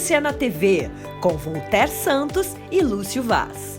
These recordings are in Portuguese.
Evidência na TV, com Voltaire Santos e Lúcio Vaz.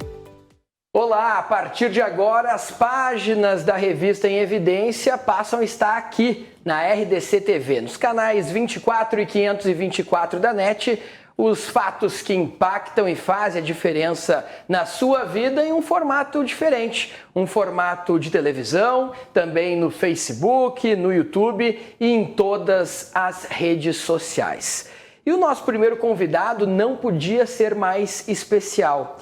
Olá, a partir de agora as páginas da revista Em Evidência passam a estar aqui na RDC TV, nos canais 24 e 524 da NET, os fatos que impactam e fazem a diferença na sua vida em um formato diferente, um formato de televisão, também no Facebook, no YouTube e em todas as redes sociais. E o nosso primeiro convidado não podia ser mais especial.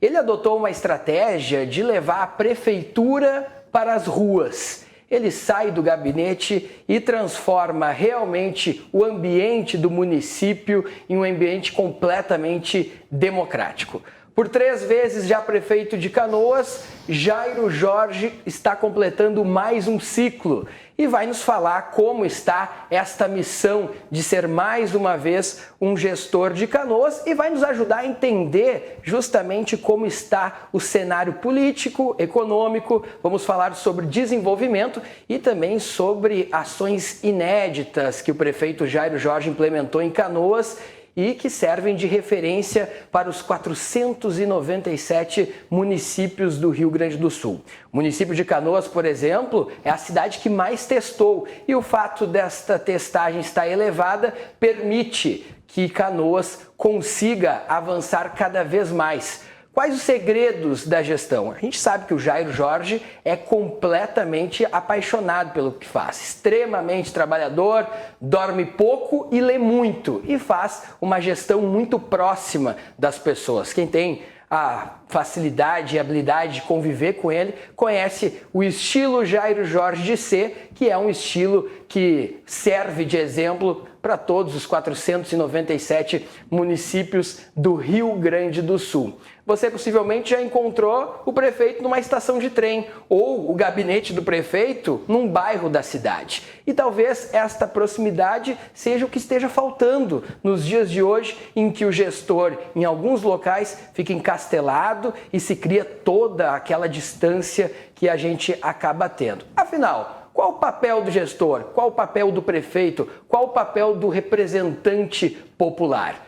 Ele adotou uma estratégia de levar a prefeitura para as ruas. Ele sai do gabinete e transforma realmente o ambiente do município em um ambiente completamente democrático. Por 3 vezes já prefeito de Canoas, Jairo Jorge está completando mais um ciclo e vai nos falar como está esta missão de ser mais uma vez um gestor de Canoas e vai nos ajudar a entender justamente como está o cenário político, econômico. Vamos falar sobre desenvolvimento e também sobre ações inéditas que o prefeito Jairo Jorge implementou em Canoas e que servem de referência para os 497 municípios do Rio Grande do Sul. O município de Canoas, por exemplo, é a cidade que mais testou e o fato desta testagem estar elevada permite que Canoas consiga avançar cada vez mais. Quais os segredos da gestão? A gente sabe que o Jairo Jorge é completamente apaixonado pelo que faz, extremamente trabalhador, dorme pouco e lê muito e faz uma gestão muito próxima das pessoas. Quem tem a facilidade e habilidade de conviver com ele conhece o estilo Jairo Jorge de ser, que é um estilo que serve de exemplo para todos os 497 municípios do Rio Grande do Sul. Você possivelmente já encontrou o prefeito numa estação de trem ou o gabinete do prefeito num bairro da cidade. E talvez esta proximidade seja o que esteja faltando nos dias de hoje, em que o gestor, em alguns locais, fica encastelado e se cria toda aquela distância que a gente acaba tendo. Afinal, qual o papel do gestor? Qual o papel do prefeito? Qual o papel do representante popular?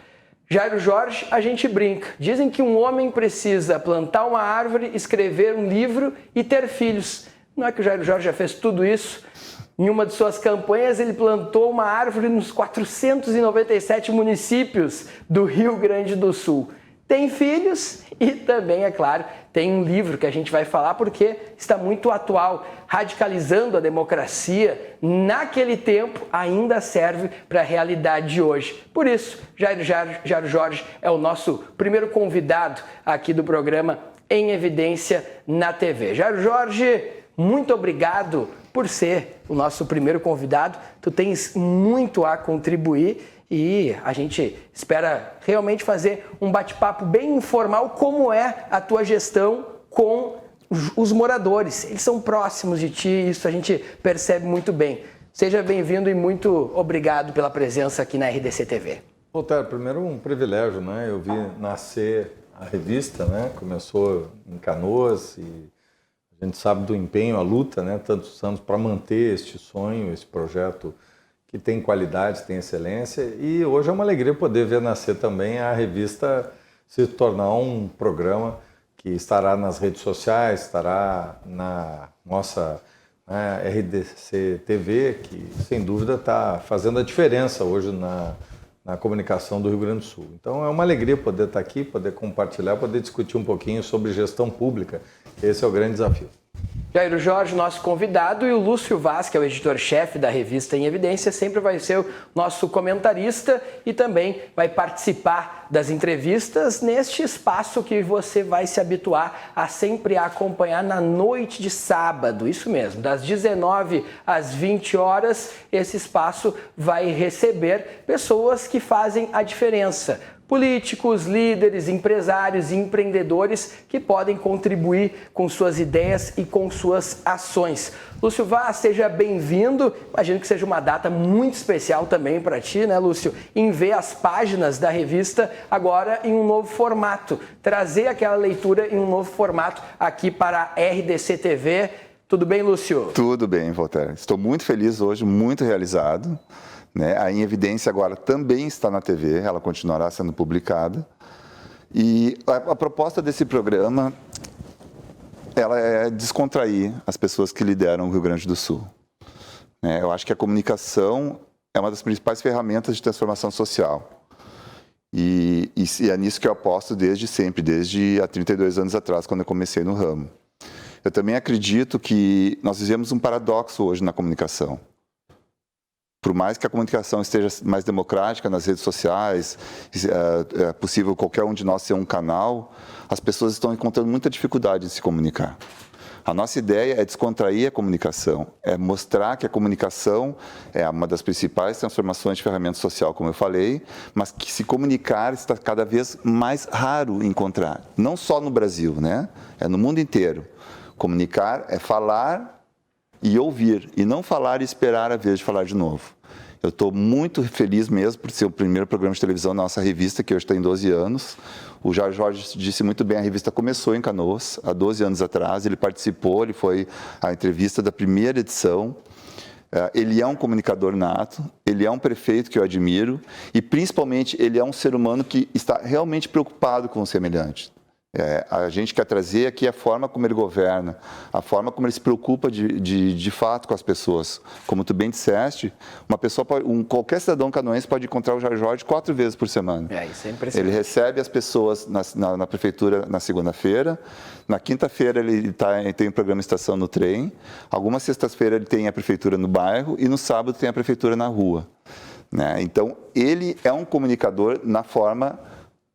Jairo Jorge, a gente brinca. Dizem que um homem precisa plantar uma árvore, escrever um livro e ter filhos. Não é que o Jairo Jorge já fez tudo isso? Em uma de suas campanhas, ele plantou uma árvore nos 497 municípios do Rio Grande do Sul. Tem filhos e também, é claro, tem um livro que a gente vai falar porque está muito atual, radicalizando a democracia. Naquele tempo ainda serve para a realidade de hoje. Por isso, Jairo Jorge é o nosso primeiro convidado aqui do programa Em Evidência na TV. Jairo Jorge, muito obrigado por ser o nosso primeiro convidado. Tu tens muito a contribuir e a gente espera realmente fazer um bate-papo bem informal, como é a tua gestão com os moradores. Eles são próximos de ti, isso a gente percebe muito bem. Seja bem-vindo e muito obrigado pela presença aqui na RDC TV. Voltaire, primeiro um privilégio, né? Eu vi nascer a revista, né? Começou em Canoas e a gente sabe do empenho, a luta, né? Tantos anos para manter este sonho, esse projeto que tem qualidade, tem excelência, e hoje é uma alegria poder ver nascer também a revista se tornar um programa que estará nas redes sociais, estará na nossa RDC TV, que sem dúvida está fazendo a diferença hoje na comunicação do Rio Grande do Sul. Então é uma alegria poder estar aqui, poder compartilhar, poder discutir um pouquinho sobre gestão pública. Esse é o grande desafio. Jairo Jorge, nosso convidado, e o Lúcio Vaz, que é o editor-chefe da revista Em Evidência, sempre vai ser o nosso comentarista e também vai participar das entrevistas neste espaço que você vai se habituar a sempre acompanhar na noite de sábado. Isso mesmo, das 19 às 20 horas, esse espaço vai receber pessoas que fazem a diferença. Políticos, líderes, empresários e empreendedores que podem contribuir com suas ideias e com suas ações. Lúcio Vaz, seja bem-vindo. Imagino que seja uma data muito especial também para ti, né, Lúcio? Em ver as páginas da revista agora em um novo formato. Trazer aquela leitura em um novo formato aqui para a RDC TV. Tudo bem, Lúcio? Tudo bem, Voltaire. Estou muito feliz hoje, muito realizado, né? A Em Evidência agora também está na TV, ela continuará sendo publicada. E a proposta desse programa, ela é descontrair as pessoas que lideram o Rio Grande do Sul. Eu acho que a comunicação é uma das principais ferramentas de transformação social. E é nisso que eu aposto desde sempre, desde há 32 anos atrás, quando eu comecei no ramo. Eu também acredito que nós vivemos um paradoxo hoje na comunicação. Por mais que a comunicação esteja mais democrática nas redes sociais, é possível qualquer um de nós ser um canal, as pessoas estão encontrando muita dificuldade em se comunicar. A nossa ideia é descontrair a comunicação, é mostrar que a comunicação é uma das principais transformações de ferramenta social, como eu falei, mas que se comunicar está cada vez mais raro encontrar. Não só no Brasil, né? É no mundo inteiro. Comunicar é falar e ouvir, e não falar e esperar a vez de falar de novo. Eu estou muito feliz mesmo por ser o primeiro programa de televisão da nossa revista, que hoje tem 12 anos. O Jair Jorge disse muito bem, a revista começou em Canoas, há 12 anos atrás. Ele participou, ele foi à entrevista da primeira edição. Ele é um comunicador nato, ele é um prefeito que eu admiro e, principalmente, ele é um ser humano que está realmente preocupado com o semelhante. A gente quer trazer aqui a forma como ele governa, a forma como ele se preocupa de fato com as pessoas. Como tu bem disseste, qualquer cidadão canoense pode encontrar o Jair Jorge 4 vezes por semana. Isso é impressionante. Ele recebe as pessoas na prefeitura na segunda-feira, na quinta-feira ele tem um programa Estação no Trem, algumas sextas-feiras ele tem a prefeitura no bairro e no sábado tem a prefeitura na rua. Então, ele é um comunicador na forma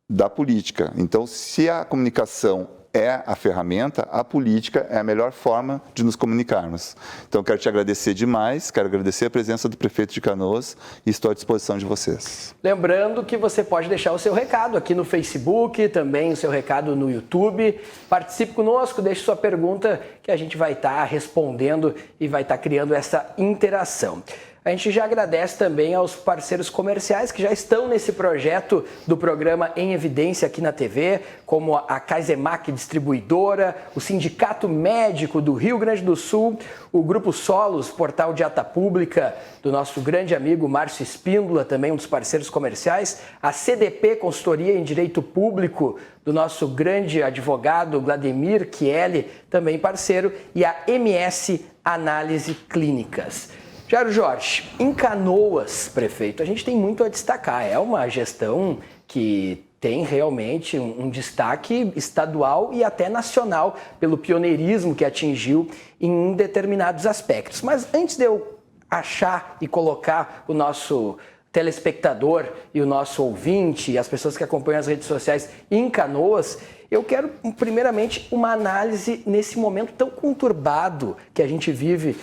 da política. Então, se a comunicação é a ferramenta, a política é a melhor forma de nos comunicarmos. Então, quero te agradecer demais, quero agradecer a presença do prefeito de Canoas e estou à disposição de vocês. Lembrando que você pode deixar o seu recado aqui no Facebook, também o seu recado no YouTube. Participe conosco, deixe sua pergunta que a gente vai estar respondendo e vai estar criando essa interação. A gente já agradece também aos parceiros comerciais que já estão nesse projeto do programa Em Evidência aqui na TV, como a Kaisemac Distribuidora, o Sindicato Médico do Rio Grande do Sul, o Grupo Solos, portal de ata pública do nosso grande amigo Márcio Espíndola, também um dos parceiros comerciais, a CDP Consultoria em Direito Público, do nosso grande advogado Vladimir Chieli, também parceiro, e a MS Análise Clínicas. Jair Jorge, em Canoas, prefeito, a gente tem muito a destacar. É uma gestão que tem realmente um destaque estadual e até nacional pelo pioneirismo que atingiu em determinados aspectos. Mas antes de eu achar e colocar o nosso telespectador e o nosso ouvinte e as pessoas que acompanham as redes sociais em Canoas, eu quero, primeiramente, uma análise nesse momento tão conturbado que a gente vive,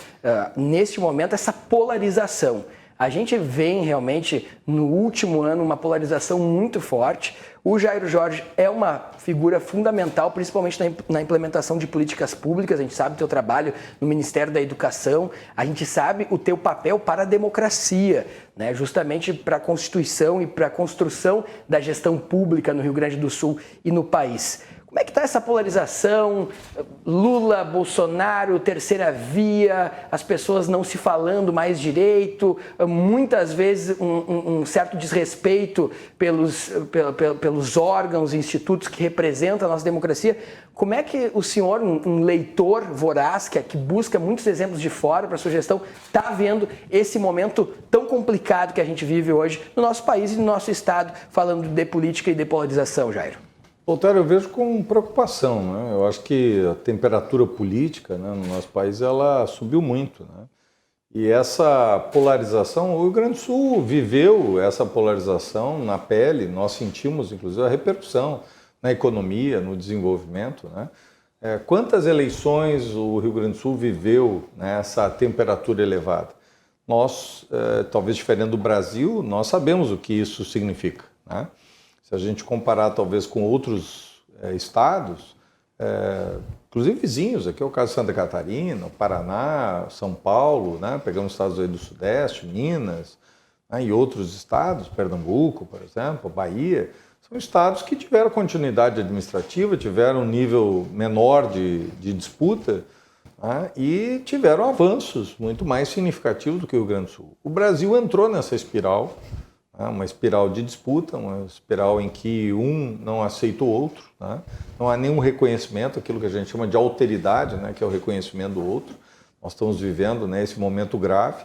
neste momento, essa polarização. A gente vê realmente, no último ano, uma polarização muito forte. O Jair Jorge é uma figura fundamental, principalmente na implementação de políticas públicas. A gente sabe o teu trabalho no Ministério da Educação, a gente sabe o teu papel para a democracia, né? Justamente para a Constituição e para a construção da gestão pública no Rio Grande do Sul e no país. Como é que está essa polarização? Lula, Bolsonaro, terceira via, as pessoas não se falando mais direito, muitas vezes um certo desrespeito pelos órgãos, institutos que representam a nossa democracia. Como é que o senhor, um leitor voraz, que busca muitos exemplos de fora para a sua gestão, está vendo esse momento tão complicado que a gente vive hoje no nosso país e no nosso estado, falando de política e de polarização, Jair? Voltaire, eu vejo com preocupação, né? Eu acho que a temperatura política, né, no nosso país ela subiu muito, né? E essa polarização, o Rio Grande do Sul viveu essa polarização na pele, nós sentimos inclusive a repercussão na economia, no desenvolvimento, né? Quantas eleições o Rio Grande do Sul viveu nessa temperatura elevada? Nós, talvez diferente do Brasil, nós sabemos o que isso significa, né? Se a gente comparar talvez com outros estados, inclusive vizinhos, aqui é o caso de Santa Catarina, Paraná, São Paulo, né? Pegamos estados aí do Sudeste, Minas, né? E outros estados, Pernambuco, por exemplo, Bahia, são estados que tiveram continuidade administrativa, tiveram um nível menor de disputa, né, e tiveram avanços muito mais significativos do que o Rio Grande do Sul. O Brasil entrou nessa espiral, né, uma espiral de disputa, uma espiral em que um não aceita o outro, né, não há nenhum reconhecimento, aquilo que a gente chama de alteridade, né, que é o reconhecimento do outro. Nós estamos vivendo, né, esse momento grave.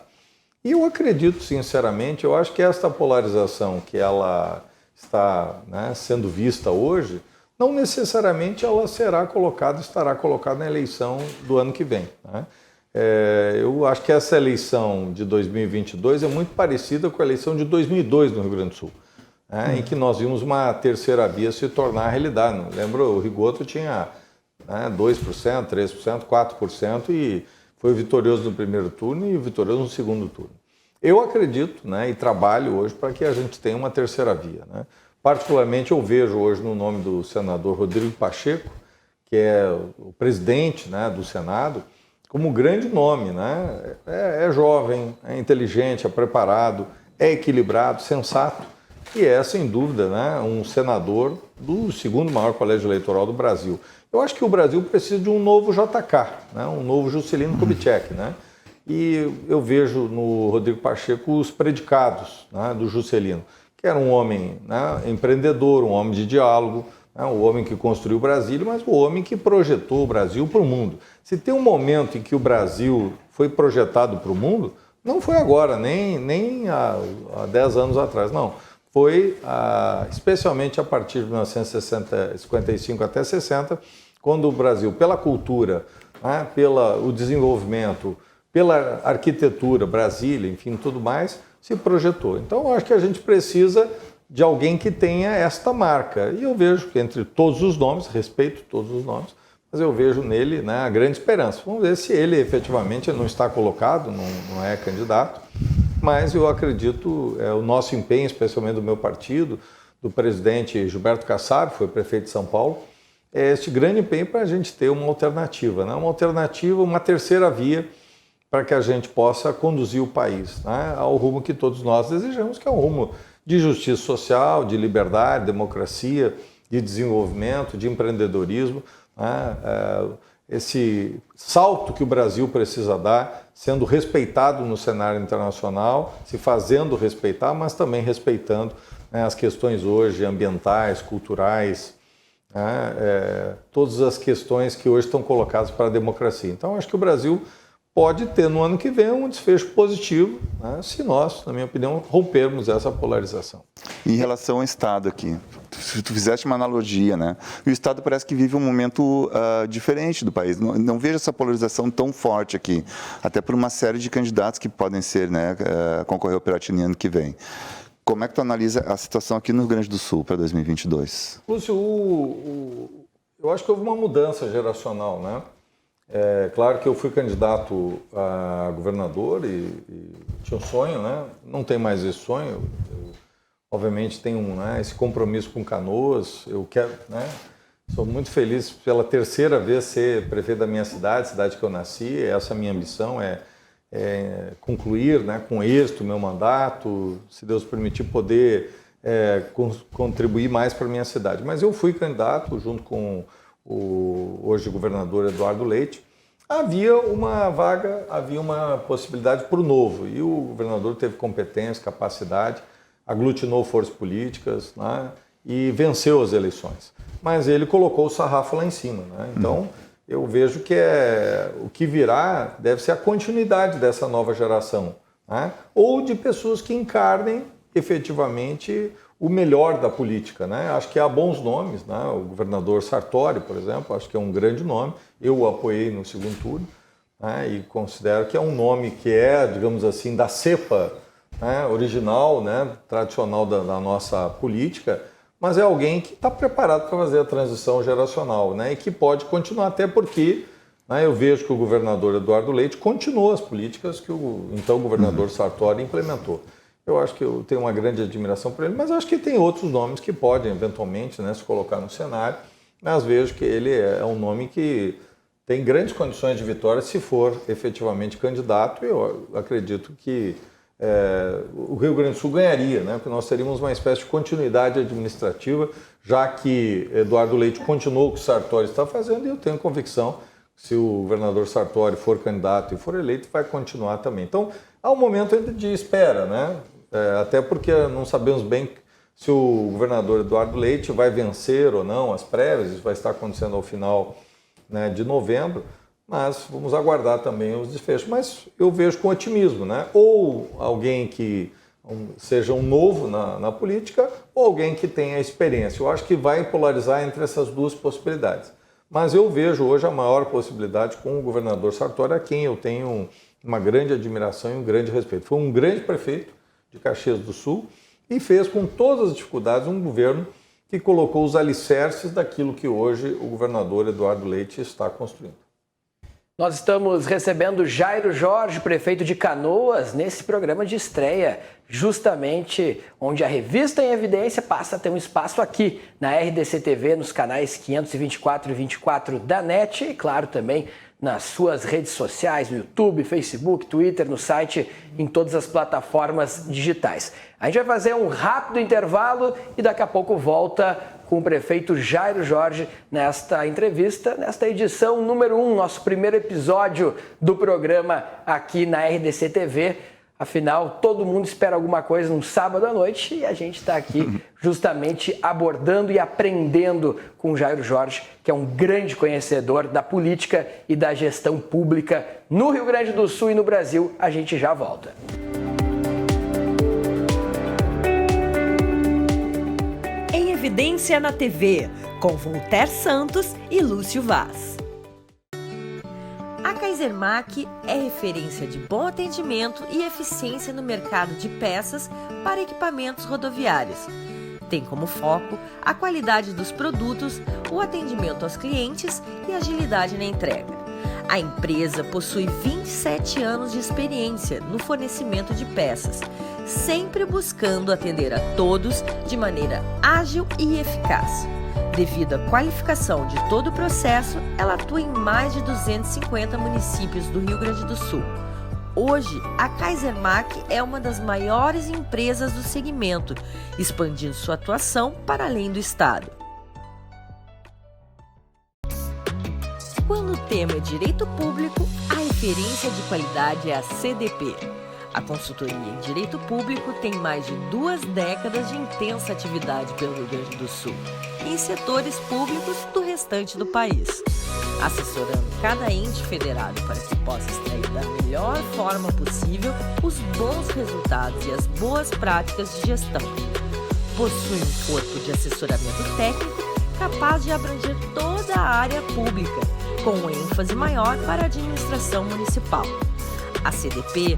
E eu acredito, sinceramente, eu acho que esta polarização que ela está, né, sendo vista hoje, não necessariamente ela estará colocada na eleição do ano que vem, né? Eu acho que essa eleição de 2022 é muito parecida com a eleição de 2002 no Rio Grande do Sul, né, em que nós vimos uma terceira via se tornar realidade. Lembra, o Rigoto tinha, né, 2%, 3%, 4% e foi vitorioso no primeiro turno e vitorioso no segundo turno. Eu acredito, né, e trabalho hoje para que a gente tenha uma terceira via, né? Particularmente eu vejo hoje no nome do senador Rodrigo Pacheco, que é o presidente, né, do Senado, como um grande nome, né? É jovem, é inteligente, é preparado, é equilibrado, sensato e é, sem dúvida, né, um senador do segundo maior colégio eleitoral do Brasil. Eu acho que o Brasil precisa de um novo JK, né, um novo Juscelino Kubitschek, né? E eu vejo no Rodrigo Pacheco os predicados, né, do Juscelino, que era um homem, né, empreendedor, um homem de diálogo, né, o homem que construiu o Brasil, mas o homem que projetou o Brasil para o mundo. Se tem um momento em que o Brasil foi projetado para o mundo, não foi agora, nem há 10 anos atrás, não. Foi especialmente a partir de 1955 até 60, quando o Brasil, pela cultura, né, pelo desenvolvimento, pela arquitetura, Brasília, enfim, tudo mais, se projetou. Então, eu acho que a gente precisa de alguém que tenha esta marca. E eu vejo que entre todos os nomes, respeito todos os nomes, mas eu vejo nele, né, a grande esperança. Vamos ver se ele efetivamente não está colocado, não é candidato, mas eu acredito, o nosso empenho, especialmente do meu partido, do presidente Gilberto Kassab, que foi prefeito de São Paulo, é este grande empenho para a gente ter uma alternativa, né? Uma alternativa, uma terceira via, para que a gente possa conduzir o país, né, ao rumo que todos nós desejamos, que é um rumo de justiça social, de liberdade, democracia, de desenvolvimento, de empreendedorismo, né, esse salto que o Brasil precisa dar, sendo respeitado no cenário internacional, se fazendo respeitar, mas também respeitando, né, as questões hoje ambientais, culturais, né, todas as questões que hoje estão colocadas para a democracia. Então, acho que o Brasil pode ter no ano que vem um desfecho positivo, né, se nós, na minha opinião, rompermos essa polarização. Em relação ao Estado aqui, tu fizeste uma analogia, né? E o Estado parece que vive um momento diferente do país. Não vejo essa polarização tão forte aqui, até por uma série de candidatos que podem ser, né, concorrer ao Piratini ano que vem. Como é que tu analisa a situação aqui no Rio Grande do Sul para 2022? Lúcio, eu acho que houve uma mudança geracional, né? É claro que eu fui candidato a governador e tinha um sonho, né? Não tem mais esse sonho. Eu, obviamente tenho esse compromisso com Canoas. Eu quero, né? Sou muito feliz pela terceira vez ser prefeito da minha cidade que eu nasci. Essa é a minha ambição, é concluir, né, com êxito o meu mandato, se Deus permitir poder contribuir mais para a minha cidade. Mas eu fui candidato junto com o hoje governador Eduardo Leite. Havia uma vaga, havia uma possibilidade para o novo, e o governador teve competência, capacidade, aglutinou forças políticas, né, e venceu as eleições. Mas ele colocou o sarrafo lá em cima, né? Então, eu vejo que o que virá deve ser a continuidade dessa nova geração, né? Ou de pessoas que encarnem efetivamente o melhor da política, né? Acho que há bons nomes, né? O governador Sartori, por exemplo, acho que é um grande nome. Eu o apoiei no segundo turno, né? E considero que é um nome que digamos assim, da cepa, né, original, né, tradicional da nossa política, mas é alguém que está preparado para fazer a transição geracional, né, e que pode continuar, até porque, né, eu vejo que o governador Eduardo Leite continuou as políticas que o então governador Sartori implementou. Eu acho que eu tenho uma grande admiração por ele, mas acho que tem outros nomes que podem, eventualmente, né, se colocar no cenário, mas vejo que ele é um nome que tem grandes condições de vitória se for efetivamente candidato, e eu acredito que o Rio Grande do Sul ganharia, né? Porque nós teríamos uma espécie de continuidade administrativa, já que Eduardo Leite continuou o que o Sartori está fazendo, e eu tenho convicção se o governador Sartori for candidato e for eleito, vai continuar também. Então, há um momento ainda de espera, né? Até porque não sabemos bem se o governador Eduardo Leite vai vencer ou não as prévias, isso vai estar acontecendo ao final, né, de novembro, mas vamos aguardar também os desfechos. Mas eu vejo com otimismo, né? Ou alguém que seja um novo na política, ou alguém que tenha experiência. Eu acho que vai polarizar entre essas duas possibilidades. Mas eu vejo hoje a maior possibilidade com o governador Sartori, a quem eu tenho uma grande admiração e um grande respeito. Foi um grande prefeito de Caxias do Sul e fez com todas as dificuldades um governo que colocou os alicerces daquilo que hoje o governador Eduardo Leite está construindo. Nós estamos recebendo Jairo Jorge, prefeito de Canoas, nesse programa de estreia, justamente onde a Revista em Evidência passa a ter um espaço aqui na RDC TV, nos canais 524 e 24 da NET e, claro, também nas suas redes sociais, no YouTube, Facebook, Twitter, no site, em todas as plataformas digitais. A gente vai fazer um rápido intervalo e daqui a pouco volta com o prefeito Jairo Jorge nesta entrevista, nesta edição número 1, nosso primeiro episódio do programa aqui na RDC TV. Afinal, todo mundo espera alguma coisa num sábado à noite e a gente está aqui justamente abordando e aprendendo com o Jairo Jorge, que é um grande conhecedor da política e da gestão pública no Rio Grande do Sul e no Brasil. A gente já volta. Em Evidência na TV, com Voltaire Santos e Lúcio Vaz. A Kaisermac é referência de bom atendimento e eficiência no mercado de peças para equipamentos rodoviários. Tem como foco a qualidade dos produtos, o atendimento aos clientes e agilidade na entrega. A empresa possui 27 anos de experiência no fornecimento de peças, sempre buscando atender a todos de maneira ágil e eficaz. Devido à qualificação de todo o processo, ela atua em mais de 250 municípios do Rio Grande do Sul. Hoje, a Kaisermac é uma das maiores empresas do segmento, expandindo sua atuação para além do estado. Quando o tema é direito público, a referência de qualidade é a CDP. A consultoria em direito público tem mais de 2 décadas de intensa atividade pelo Rio Grande do Sul e em setores públicos do restante do país, assessorando cada ente federado para que possa extrair da melhor forma possível os bons resultados e as boas práticas de gestão. Possui um corpo de assessoramento técnico capaz de abranger toda a área pública, com ênfase maior para a administração municipal. A CDP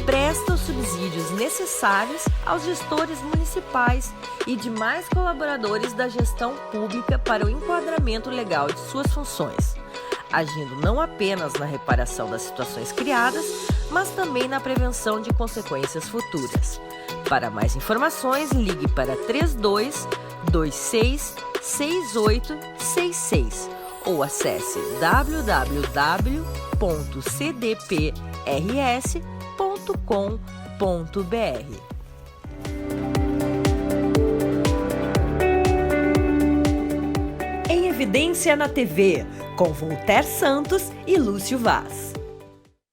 presta os subsídios necessários aos gestores municipais e demais colaboradores da gestão pública para o enquadramento legal de suas funções, agindo não apenas na reparação das situações criadas, mas também na prevenção de consequências futuras. Para mais informações, ligue para 32 26 6866 ou acesse www.cdprs.com.br. Em Evidência na TV, com Voltaire Santos e Lúcio Vaz.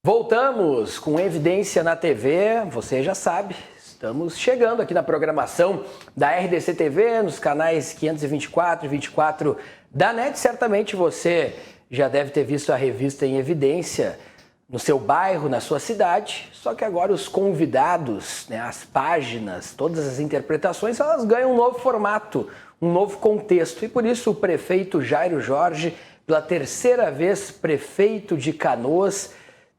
Voltamos com Evidência na TV, você já sabe, estamos chegando aqui na programação da RDC TV, nos canais 524 e 24 da NET. Certamente você já deve ter visto a Revista em Evidência no seu bairro, na sua cidade, só que agora os convidados, né, as páginas, todas as interpretações, elas ganham um novo formato, um novo contexto. E por isso o prefeito Jairo Jorge, pela 3ª vez prefeito de Canoas,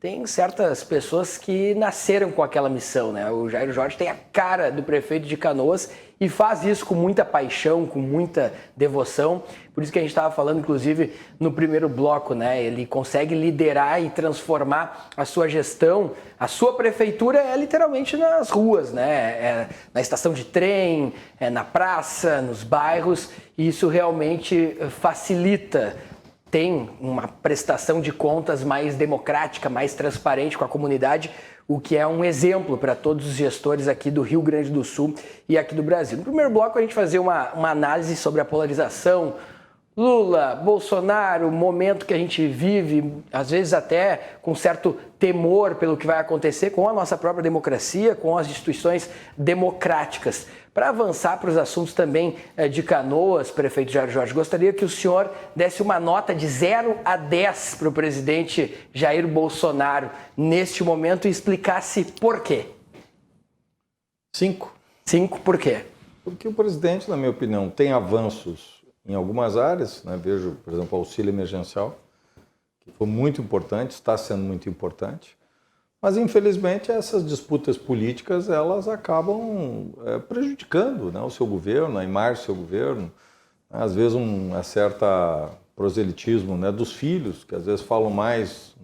tem certas pessoas que nasceram com aquela missão, né? O Jairo Jorge tem a cara do prefeito de Canoas e faz isso com muita paixão, com muita devoção. Por isso que a gente estava falando, inclusive, no primeiro bloco, né? Ele consegue liderar e transformar a sua gestão. A sua prefeitura é literalmente nas ruas, né? É na estação de trem, é na praça, nos bairros. E isso realmente facilita. Tem uma prestação de contas mais democrática, mais transparente com a comunidade, o que é um exemplo para todos os gestores aqui do Rio Grande do Sul e aqui do Brasil. No primeiro bloco a gente fazia uma análise sobre a polarização Lula, Bolsonaro, o momento que a gente vive, às vezes até com certo temor pelo que vai acontecer com a nossa própria democracia, com as instituições democráticas. Para avançar para os assuntos também de Canoas, prefeito Jair Jorge, gostaria que o senhor desse uma nota de 0 a 10 para o presidente Jair Bolsonaro neste momento e explicasse por quê. 5. 5, por quê? Porque o presidente, na minha opinião, tem avanços em algumas áreas, né? Vejo, por exemplo, o auxílio emergencial, que foi muito importante, está sendo muito importante, mas infelizmente essas disputas políticas elas acabam prejudicando, né, o seu governo, a imagem do seu governo, às vezes um certo proselitismo, né, dos filhos, que às vezes falam mais,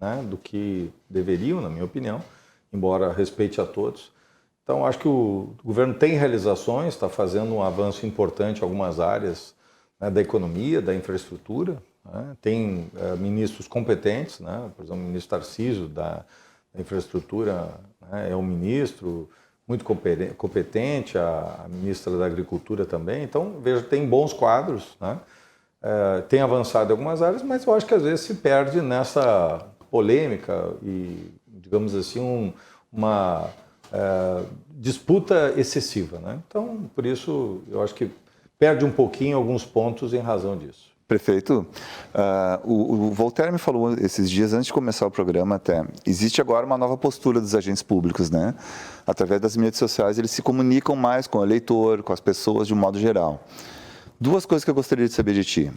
né, do que deveriam, na minha opinião, embora respeite a todos. Então, acho que o governo tem realizações, está fazendo um avanço importante em algumas áreas, né, da economia, da infraestrutura, né? Tem ministros competentes, né? Por exemplo, o ministro Tarcísio da infraestrutura, né, é um ministro muito competente, a ministra da Agricultura também. Então, vejo que tem bons quadros, né? Tem avançado em algumas áreas, mas eu acho que às vezes se perde nessa polêmica e, digamos assim, uma disputa excessiva, né? Então, por isso, eu acho que perde um pouquinho alguns pontos em razão disso. Prefeito, o Voltaire me falou esses dias, antes de começar o programa até, existe agora uma nova postura dos agentes públicos, né? Através das mídias sociais, eles se comunicam mais com o eleitor, com as pessoas de um modo geral. Duas coisas que eu gostaria de saber de ti.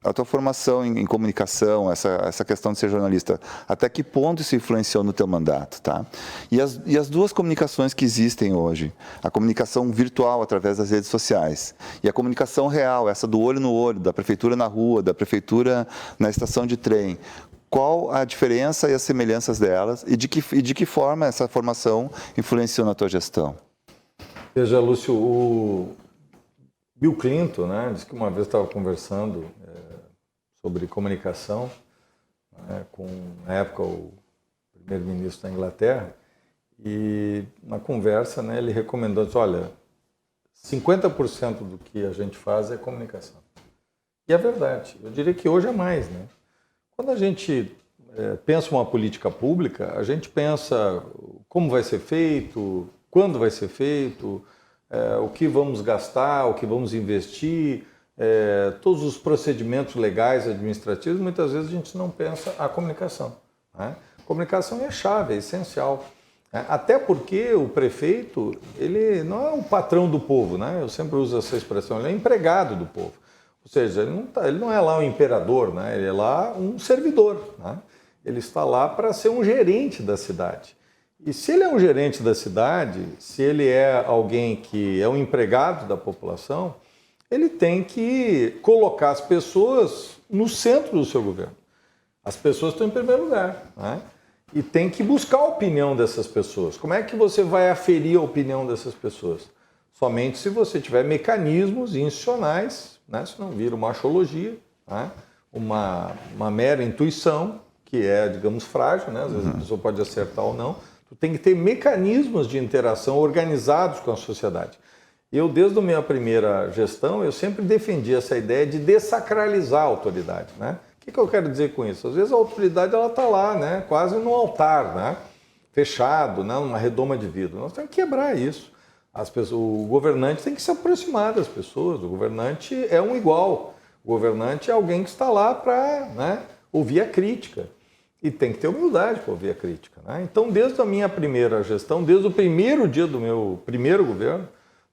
A tua formação em comunicação, essa questão de ser jornalista, até que ponto isso influenciou no teu mandato, tá? E as duas comunicações que existem hoje, a comunicação virtual através das redes sociais e a comunicação real, essa do olho no olho, da prefeitura na rua, da prefeitura na estação de trem, qual a diferença e as semelhanças delas e de que forma essa formação influenciou na tua gestão? Veja, Lúcio, o Bill Clinton, né, disse que uma vez estava conversando sobre comunicação, né, com, na época, o primeiro-ministro da Inglaterra, e na conversa, né, ele recomendou, disse, olha, 50% do que a gente faz é comunicação. E é verdade, eu diria que hoje é mais, né? Quando a gente pensa uma política pública, a gente pensa como vai ser feito, quando vai ser feito, o que vamos gastar, o que vamos investir, todos os procedimentos legais, administrativos, muitas vezes a gente não pensa a comunicação, né? A comunicação é chave, é essencial, né? Até porque o prefeito, ele não é o patrão do povo, né? Eu sempre uso essa expressão, ele é empregado do povo. Ou seja, ele não é lá um imperador, né? Ele é lá um servidor, né? Ele está lá para ser um gerente da cidade. E se ele é um gerente da cidade, se ele é alguém que é um empregado da população, ele tem que colocar as pessoas no centro do seu governo. As pessoas estão em primeiro lugar, né? E tem que buscar a opinião dessas pessoas. Como é que você vai aferir a opinião dessas pessoas? Somente se você tiver mecanismos institucionais, né? Senão vira uma achologia, né? Uma mera intuição, que é, digamos, frágil, né? Às vezes a pessoa pode acertar ou não. Tu tem que ter mecanismos de interação organizados com a sociedade. Eu, desde a minha primeira gestão, eu sempre defendi essa ideia de dessacralizar a autoridade, né? O que eu quero dizer com isso? Às vezes a autoridade está lá, né? Quase no altar, né? Fechado, né? Numa redoma de vidro. Nós temos que quebrar isso. O governante tem que se aproximar das pessoas. O governante é um igual. O governante é alguém que está lá para, né, ouvir a crítica. E tem que ter humildade para ouvir a crítica, né? Então, desde a minha primeira gestão, desde o primeiro dia do meu primeiro governo,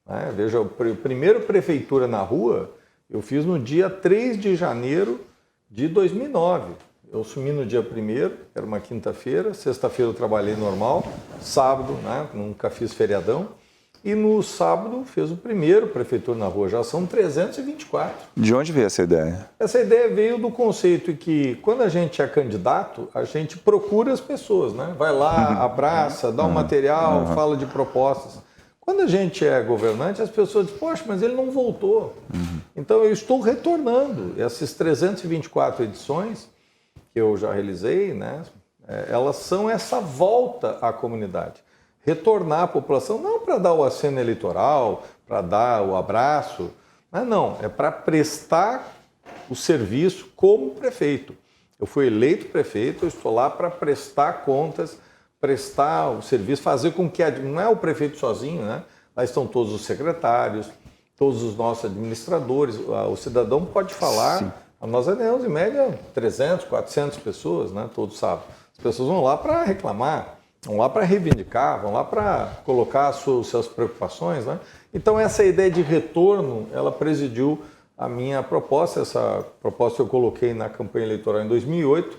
né, veja, a primeira prefeitura na rua, eu fiz no dia 3 de janeiro de 2009. Eu assumi no dia 1º, era uma quinta-feira, sexta-feira eu trabalhei normal, sábado, né, nunca fiz feriadão, e no sábado fez o primeiro prefeitura na rua, já são 324. De onde veio essa ideia? Essa ideia veio do conceito que quando a gente é candidato, a gente procura as pessoas, né? Vai lá, abraça, dá um material, fala de propostas. Quando a gente é governante, as pessoas dizem, poxa, mas ele não voltou. Então eu estou retornando. Essas 324 edições que eu já realizei, né? Elas são essa volta à comunidade. Retornar à população, não para dar o aceno eleitoral, para dar o abraço, mas não, é para prestar o serviço como prefeito. Eu fui eleito prefeito, eu estou lá para prestar contas, prestar o serviço, fazer com que... Não é o prefeito sozinho, né? Lá estão todos os secretários, todos os nossos administradores. O cidadão pode falar. Sim. Nós temos, em média, 300, 400 pessoas, né? Todos sabem. As pessoas vão lá para reclamar, vão lá para reivindicar, vão lá para colocar as suas preocupações, né? Então, essa ideia de retorno, ela presidiu a minha proposta. Essa proposta eu coloquei na campanha eleitoral em 2008,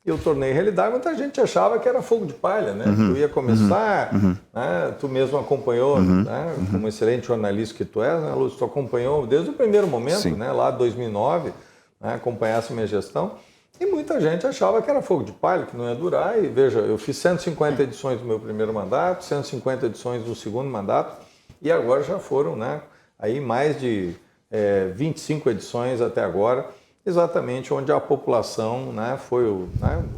eu tornei realidade. Muita gente achava que era fogo de palha, né? Que eu ia começar, né? Tu mesmo acompanhou, né? Como excelente jornalista que tu és, né, Lúcio? Tu acompanhou desde o primeiro momento, sim, né? Lá de 2009, né? Acompanhasse minha gestão. E muita gente achava que era fogo de palha, que não ia durar. E veja, eu fiz 150 edições do meu primeiro mandato, 150 edições do segundo mandato, e agora já foram, né? Aí mais de 25 edições até agora, exatamente onde a população, né, foi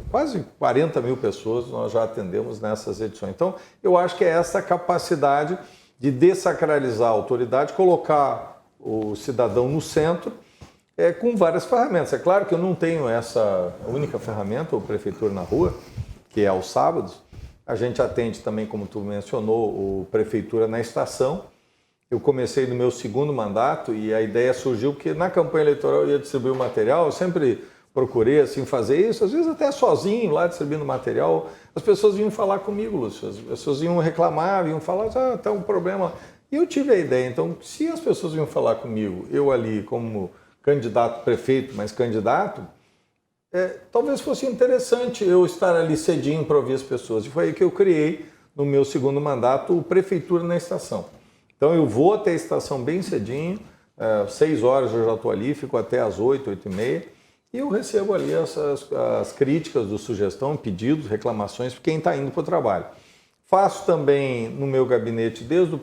quase 40 mil pessoas nós já atendemos nessas edições. Então, eu acho que é essa capacidade de dessacralizar a autoridade, colocar o cidadão no centro, com várias ferramentas. É claro que eu não tenho essa única ferramenta, o Prefeitura na Rua, que é aos sábados. A gente atende também, como tu mencionou, o Prefeitura na Estação. Eu comecei no meu segundo mandato e a ideia surgiu porque na campanha eleitoral eu ia distribuir o material. Eu sempre procurei assim, fazer isso, às vezes até sozinho lá distribuindo material. As pessoas vinham falar comigo, Lúcio. As pessoas iam reclamar, iam falar, tá um problema. E eu tive a ideia. Então, se as pessoas vinham falar comigo, eu ali como candidato prefeito, mas candidato, talvez fosse interessante eu estar ali cedinho para ouvir as pessoas. E foi aí que eu criei, no meu segundo mandato, o Prefeitura na Estação. Então eu vou até a estação bem cedinho, 6 horas eu já estou ali, fico até às 8, 8h30, e eu recebo ali as críticas do sugestão, pedidos, reclamações de quem está indo para o trabalho. Faço também no meu gabinete, desde o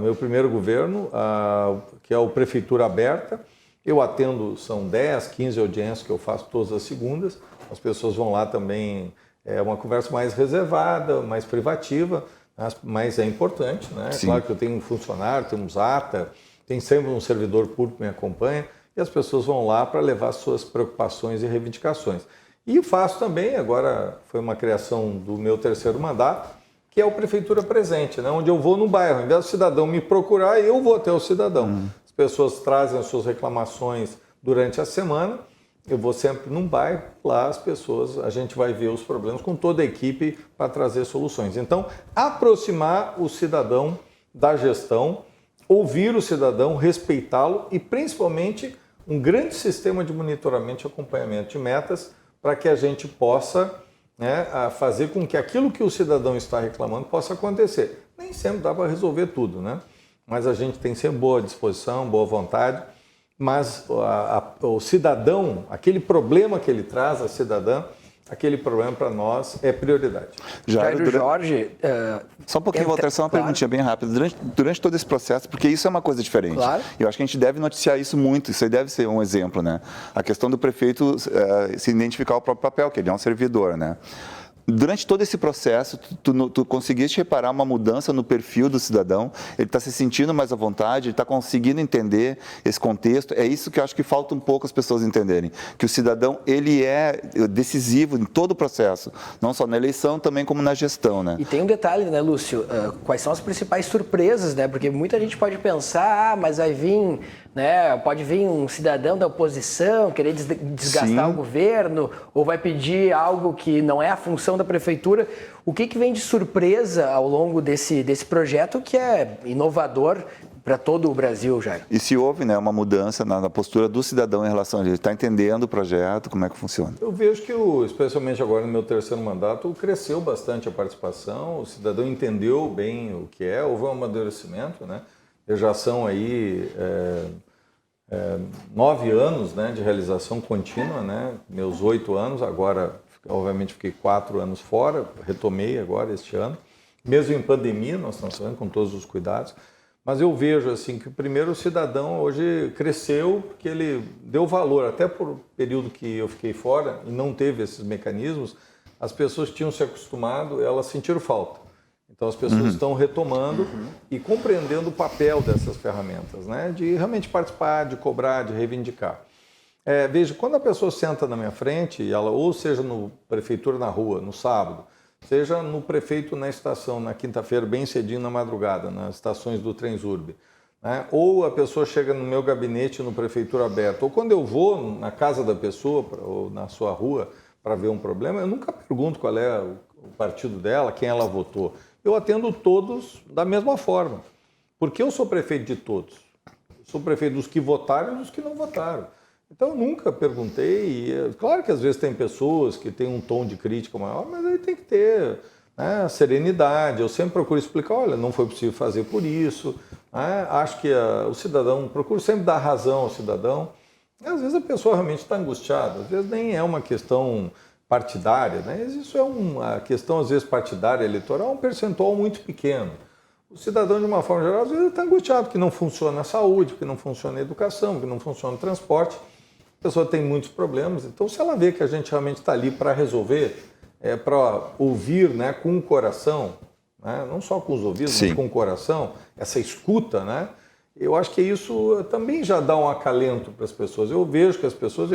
meu primeiro governo, que é o Prefeitura Aberta. Eu atendo, são 10, 15 audiências que eu faço todas as segundas. As pessoas vão lá também, é uma conversa mais reservada, mais privativa, mas é importante, né? Sim. Claro que eu tenho um funcionário, temos ata, tem sempre um servidor público que me acompanha, e as pessoas vão lá para levar suas preocupações e reivindicações. E faço também, agora foi uma criação do meu terceiro mandato, que é o Prefeitura Presente, né? Onde eu vou no bairro, ao invés do cidadão me procurar, eu vou até o cidadão. As pessoas trazem as suas reclamações durante a semana, eu vou sempre num bairro, lá as pessoas, a gente vai ver os problemas com toda a equipe para trazer soluções. Então, aproximar o cidadão da gestão, ouvir o cidadão, respeitá-lo e, principalmente, um grande sistema de monitoramento e acompanhamento de metas para que a gente possa, né, fazer com que aquilo que o cidadão está reclamando possa acontecer. Nem sempre dá para resolver tudo, né? Mas a gente tem sempre boa disposição, boa vontade, mas o cidadão, aquele problema que ele traz, a cidadã, aquele problema para nós é prioridade. Jairo Jorge... Só um pouquinho, Walter, só uma perguntinha bem rápida. Durante todo esse processo, porque isso é uma coisa diferente. Claro. Eu acho que a gente deve noticiar isso muito, isso aí deve ser um exemplo, né? A questão do prefeito se identificar o próprio papel, que ele é um servidor, né? Durante todo esse processo, tu conseguiste reparar uma mudança no perfil do cidadão? Ele está se sentindo mais à vontade, ele está conseguindo entender esse contexto? É isso que eu acho que falta um pouco as pessoas entenderem, que o cidadão, ele é decisivo em todo o processo, não só na eleição, também como na gestão, né? E tem um detalhe, né, Lúcio? Quais são as principais surpresas, né? Porque muita gente pode pensar, mas vai vir... né? Pode vir um cidadão da oposição querer desgastar o governo ou vai pedir algo que não é a função da prefeitura. O que vem de surpresa ao longo desse projeto que é inovador para todo o Brasil, Jair? E se houve, né, uma mudança na postura do cidadão em relação a ele? Está entendendo o projeto, como é que funciona? Eu vejo que, especialmente agora no meu terceiro mandato, cresceu bastante a participação, o cidadão entendeu bem o que é, houve um amadurecimento, né? Já são aí 9 anos, né, de realização contínua, né? Meus 8 anos, agora, obviamente, fiquei 4 anos fora, retomei agora este ano. Mesmo em pandemia, nós estamos fazendo com todos os cuidados, mas eu vejo assim que primeiro o cidadão hoje cresceu, porque ele deu valor, até por um período que eu fiquei fora e não teve esses mecanismos, as pessoas tinham se acostumado, elas sentiram falta. Então as pessoas estão retomando e compreendendo o papel dessas ferramentas, né? De realmente participar, de cobrar, de reivindicar. Veja, quando a pessoa senta na minha frente, ela, ou seja no prefeitura na rua, no sábado, seja no prefeito na estação, na quinta-feira, bem cedinho na madrugada, nas estações do Transurb, né? Ou a pessoa chega no meu gabinete no prefeitura aberta, ou quando eu vou na casa da pessoa ou na sua rua para ver um problema, eu nunca pergunto qual é o partido dela, quem ela votou. Eu atendo todos da mesma forma, porque eu sou prefeito de todos. Eu sou prefeito dos que votaram e dos que não votaram. Então, eu nunca perguntei. Claro que às vezes tem pessoas que têm um tom de crítica maior, mas aí tem que ter, né, serenidade. Eu sempre procuro explicar, olha, não foi possível fazer por isso. Né? Acho que o cidadão, procuro sempre dar razão ao cidadão. E, às vezes a pessoa realmente está angustiada, às vezes nem é uma questão partidária, né? Isso é uma questão, às vezes, partidária, eleitoral, um percentual muito pequeno. O cidadão, de uma forma geral, às vezes está angustiado que não funciona a saúde, que não funciona a educação, que não funciona o transporte. A pessoa tem muitos problemas, então se ela vê que a gente realmente está ali para resolver, para ouvir, né, com o coração, né, não só com os ouvidos, mas com o coração, essa escuta, né, eu acho que isso também já dá um acalento para as pessoas. Eu vejo que as pessoas,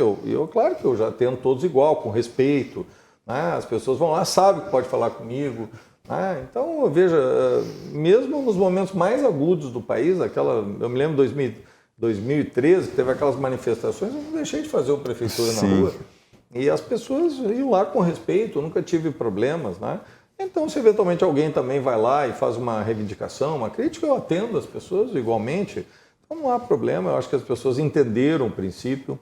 claro que eu já atendo todos igual, com respeito, né, as pessoas vão lá, sabem que pode falar comigo, né, então eu vejo, mesmo nos momentos mais agudos do país, eu me lembro de 2013, que teve aquelas manifestações, eu não deixei de fazer o prefeitura na rua. E as pessoas iam lá com respeito, eu nunca tive problemas, né? Então, se eventualmente alguém também vai lá e faz uma reivindicação, uma crítica, eu atendo as pessoas igualmente. Então, não há problema, eu acho que as pessoas entenderam o princípio,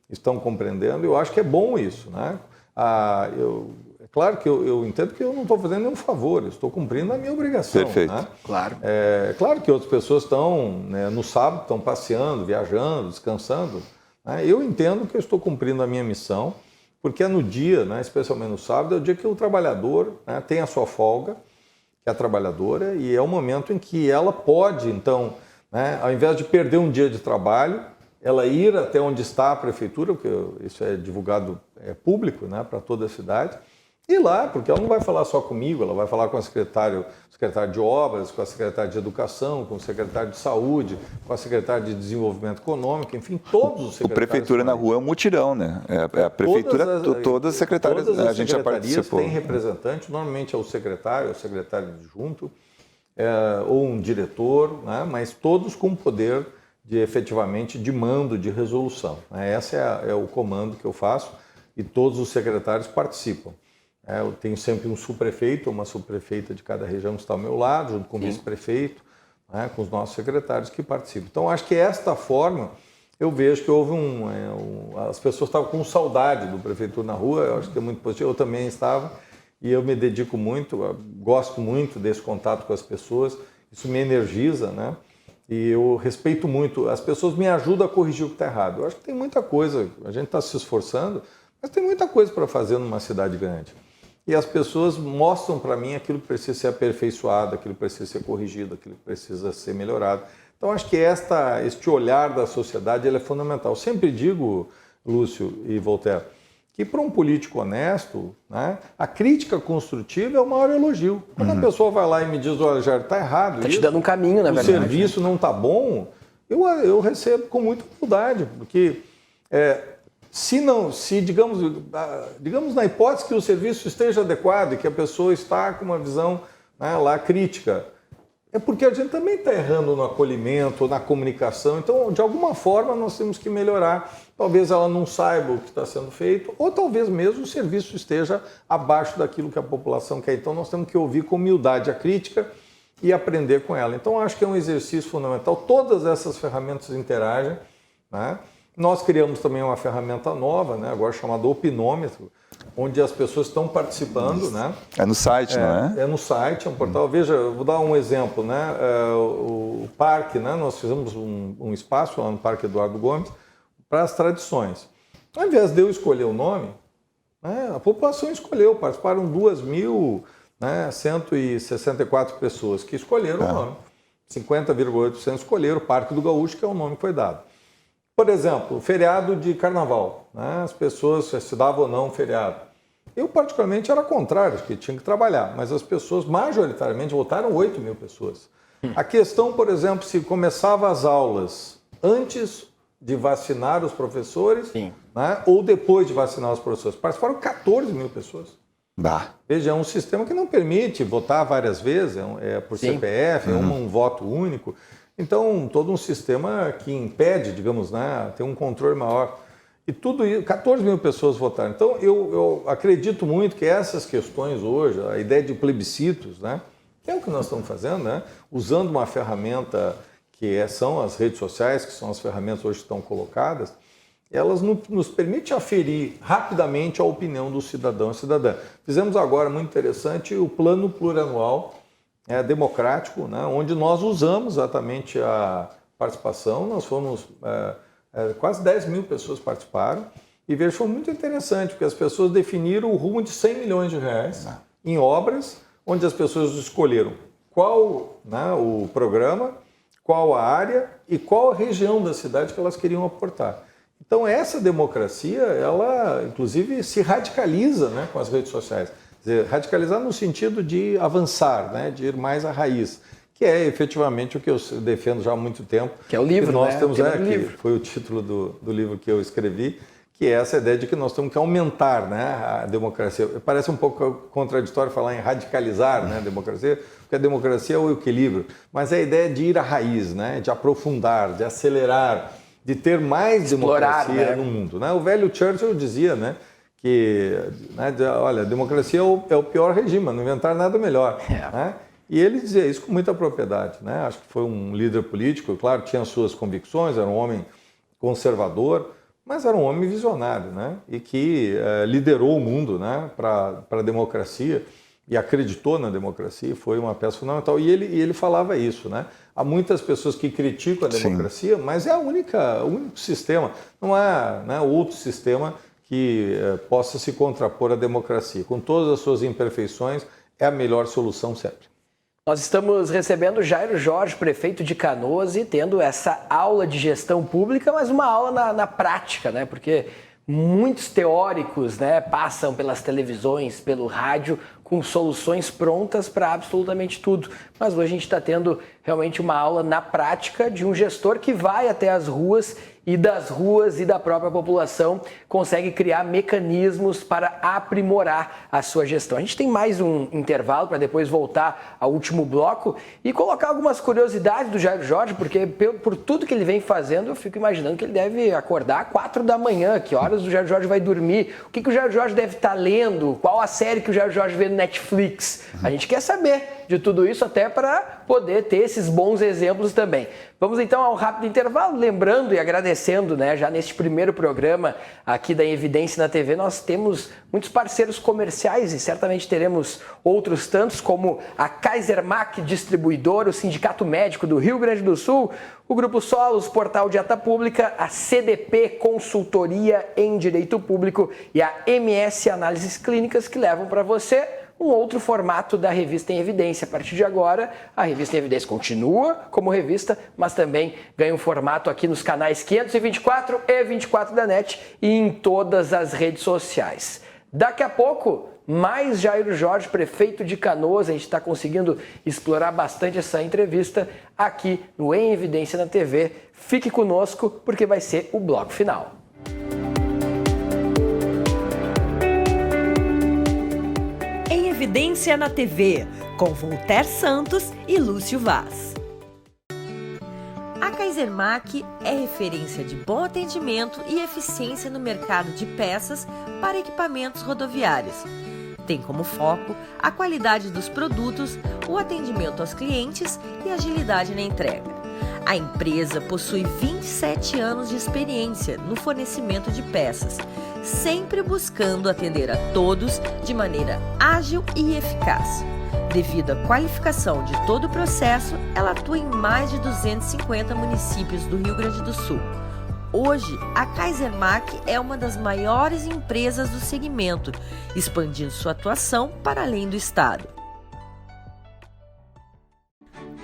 estão compreendendo, eu acho que é bom isso, né? É claro que eu entendo que eu não estou fazendo nenhum favor, eu estou cumprindo a minha obrigação. Perfeito. Né? Claro. Claro que outras pessoas estão, né, no sábado, estão passeando, viajando, descansando. Né? Eu entendo que eu estou cumprindo a minha missão, porque é no dia, né, especialmente no sábado, é o dia que o trabalhador, né, tem a sua folga, que é a trabalhadora, e é o momento em que ela pode, então, né, ao invés de perder um dia de trabalho, ela ir até onde está a prefeitura, porque isso é divulgado, é público, né, para toda a cidade, e lá, porque ela não vai falar só comigo, ela vai falar com o secretário de obras, com a secretária de educação, com o secretário de saúde, com a secretária de desenvolvimento econômico, enfim, todos os secretários. O Prefeitura na Rua é um mutirão, né? A prefeitura, todas as secretárias, todas as a gente já participou. Tem representante, normalmente é o secretário adjunto, ou um diretor, né? Mas todos com poder de efetivamente de mando, de resolução. Né? Esse é o comando que eu faço e todos os secretários participam. Eu tenho sempre um subprefeito, uma subprefeita de cada região que está ao meu lado, junto com o vice-prefeito, né, com os nossos secretários que participam. Então, acho que esta forma, eu vejo que houve as pessoas estavam com saudade do Prefeitura na Rua, eu acho que é muito positivo, eu também estava, e eu me dedico muito, gosto muito desse contato com as pessoas, isso me energiza, né? E eu respeito muito, as pessoas me ajudam a corrigir o que está errado. Eu acho que tem muita coisa, a gente está se esforçando, mas tem muita coisa para fazer numa cidade grande. E as pessoas mostram para mim aquilo que precisa ser aperfeiçoado, aquilo que precisa ser corrigido, aquilo que precisa ser melhorado. Então, acho que este olhar da sociedade ele é fundamental. Eu sempre digo, Lúcio e Voltaire, que para um político honesto, né, a crítica construtiva é o maior elogio. Quando a pessoa vai lá e me diz, olha, Jair, está errado Está te dando um caminho, na verdade. O serviço não está bom, eu recebo com muita humildade, porque... digamos na hipótese que o serviço esteja adequado e que a pessoa está com uma visão, né, lá crítica, é porque a gente também está errando no acolhimento, na comunicação. Então, de alguma forma, nós temos que melhorar. Talvez ela não saiba o que está sendo feito, ou talvez mesmo o serviço esteja abaixo daquilo que a população quer. Então, nós temos que ouvir com humildade a crítica e aprender com ela. Então, acho que é um exercício fundamental. Todas essas ferramentas interagem, né? Nós criamos também uma ferramenta nova, né, agora chamada Opinômetro, onde as pessoas estão participando. Né? É no site, não é? É no site, é um portal. Veja, eu vou dar um exemplo. Né? O parque, né, nós fizemos um espaço lá no Parque Eduardo Gomes para as tradições. Ao invés de eu escolher o nome, né, a população escolheu, participaram 2.164 pessoas que escolheram o nome. 50,8% escolheram o Parque do Gaúcho, que é o nome que foi dado. Por exemplo, feriado de carnaval, né? As pessoas se davam ou não feriado. Eu, particularmente, era contrário, que tinha que trabalhar, mas as pessoas, majoritariamente, votaram 8 mil pessoas. A questão, por exemplo, se começava as aulas antes de vacinar os professores, né, ou depois de vacinar os professores. Participaram 14 mil pessoas. Veja, é um sistema que não permite votar várias vezes, é por CPF, é um voto único. Então, todo um sistema que impede, digamos, né, ter um controle maior. E tudo isso, 14 mil pessoas votaram. Então, eu acredito muito que essas questões hoje, a ideia de plebiscitos, né, que é o que nós estamos fazendo, né, usando uma ferramenta que são as redes sociais, que são as ferramentas hoje que estão colocadas, elas nos permitem aferir rapidamente a opinião do cidadão e cidadã. Fizemos agora, muito interessante, o plano plurianual democrático, né, onde nós usamos exatamente a participação. Nós fomos, quase 10 mil pessoas participaram, e veja, foi muito interessante, porque as pessoas definiram o rumo de 100 milhões de reais em obras, onde as pessoas escolheram qual, né, o programa, qual a área e qual a região da cidade que elas queriam aportar. Então, essa democracia, ela, inclusive, se radicaliza, né, com as redes sociais. Quer dizer, radicalizar no sentido de avançar, né, de ir mais à raiz, que é efetivamente o que eu defendo já há muito tempo. Que é o livro, que nós né? temos, que foi o título do livro que eu escrevi, que é essa ideia de que nós temos que aumentar, né, a democracia. Parece um pouco contraditório falar em radicalizar, né, a democracia, porque a democracia é o equilíbrio, mas é a ideia de ir à raiz, né, de aprofundar, de acelerar, de ter mais democracia, né, no mundo. Né? O velho Churchill dizia, né, que, né, olha, a democracia é o pior regime, não inventar nada melhor. Né? E ele dizia isso com muita propriedade. Né? Acho que foi um líder político, claro, tinha suas convicções, era um homem conservador, mas era um homem visionário, né? E que liderou o mundo, né, para a democracia e acreditou na democracia, e foi uma peça fundamental. E ele falava isso, né? Há muitas pessoas que criticam a democracia, mas é o único sistema, não há, né, outro sistema que possa se contrapor à democracia. Com todas as suas imperfeições, é a melhor solução sempre. Nós estamos recebendo Jairo Jorge, prefeito de Canoas, e tendo essa aula de gestão pública, mas uma aula na prática, né? Porque muitos teóricos, né, passam pelas televisões, pelo rádio, com soluções prontas para absolutamente tudo. Mas hoje a gente está tendo realmente uma aula na prática de um gestor que vai até as ruas e das ruas e da própria população consegue criar mecanismos para aprimorar a sua gestão. A gente tem mais um intervalo para depois voltar ao último bloco e colocar algumas curiosidades do Jairo Jorge, porque por tudo que ele vem fazendo, eu fico imaginando que ele deve acordar às 4 da manhã, que horas o Jairo Jorge vai dormir, o que o Jairo Jorge deve estar lendo, qual a série que o Jairo Jorge vê no Netflix. A gente quer saber de tudo isso até para poder ter esses bons exemplos também. Vamos então ao rápido intervalo, lembrando e agradecendo, né, já neste primeiro programa aqui da Evidência na TV, nós temos muitos parceiros comerciais e certamente teremos outros tantos, como a Kaisermac Distribuidora, o Sindicato Médico do Rio Grande do Sul, o Grupo Solos, Portal de Ata Pública, a CDP Consultoria em Direito Público e a MS Análises Clínicas, que levam para você um outro formato da Revista em Evidência. A partir de agora, a Revista em Evidência continua como revista, mas também ganha um formato aqui nos canais 524 e 24 da NET e em todas as redes sociais. Daqui a pouco, mais Jairo Jorge, prefeito de Canoas. A gente está conseguindo explorar bastante essa entrevista aqui no Em Evidência na TV. Fique conosco, porque vai ser o bloco final. Evidência na TV, com Voltaire Santos e Lúcio Vaz. A Kaisermac é referência de bom atendimento e eficiência no mercado de peças para equipamentos rodoviários. Tem como foco a qualidade dos produtos, o atendimento aos clientes e agilidade na entrega. A empresa possui 27 anos de experiência no fornecimento de peças, sempre buscando atender a todos de maneira ágil e eficaz. Devido à qualificação de todo o processo, ela atua em mais de 250 municípios do Rio Grande do Sul. Hoje, a Kaisermac é uma das maiores empresas do segmento, expandindo sua atuação para além do estado.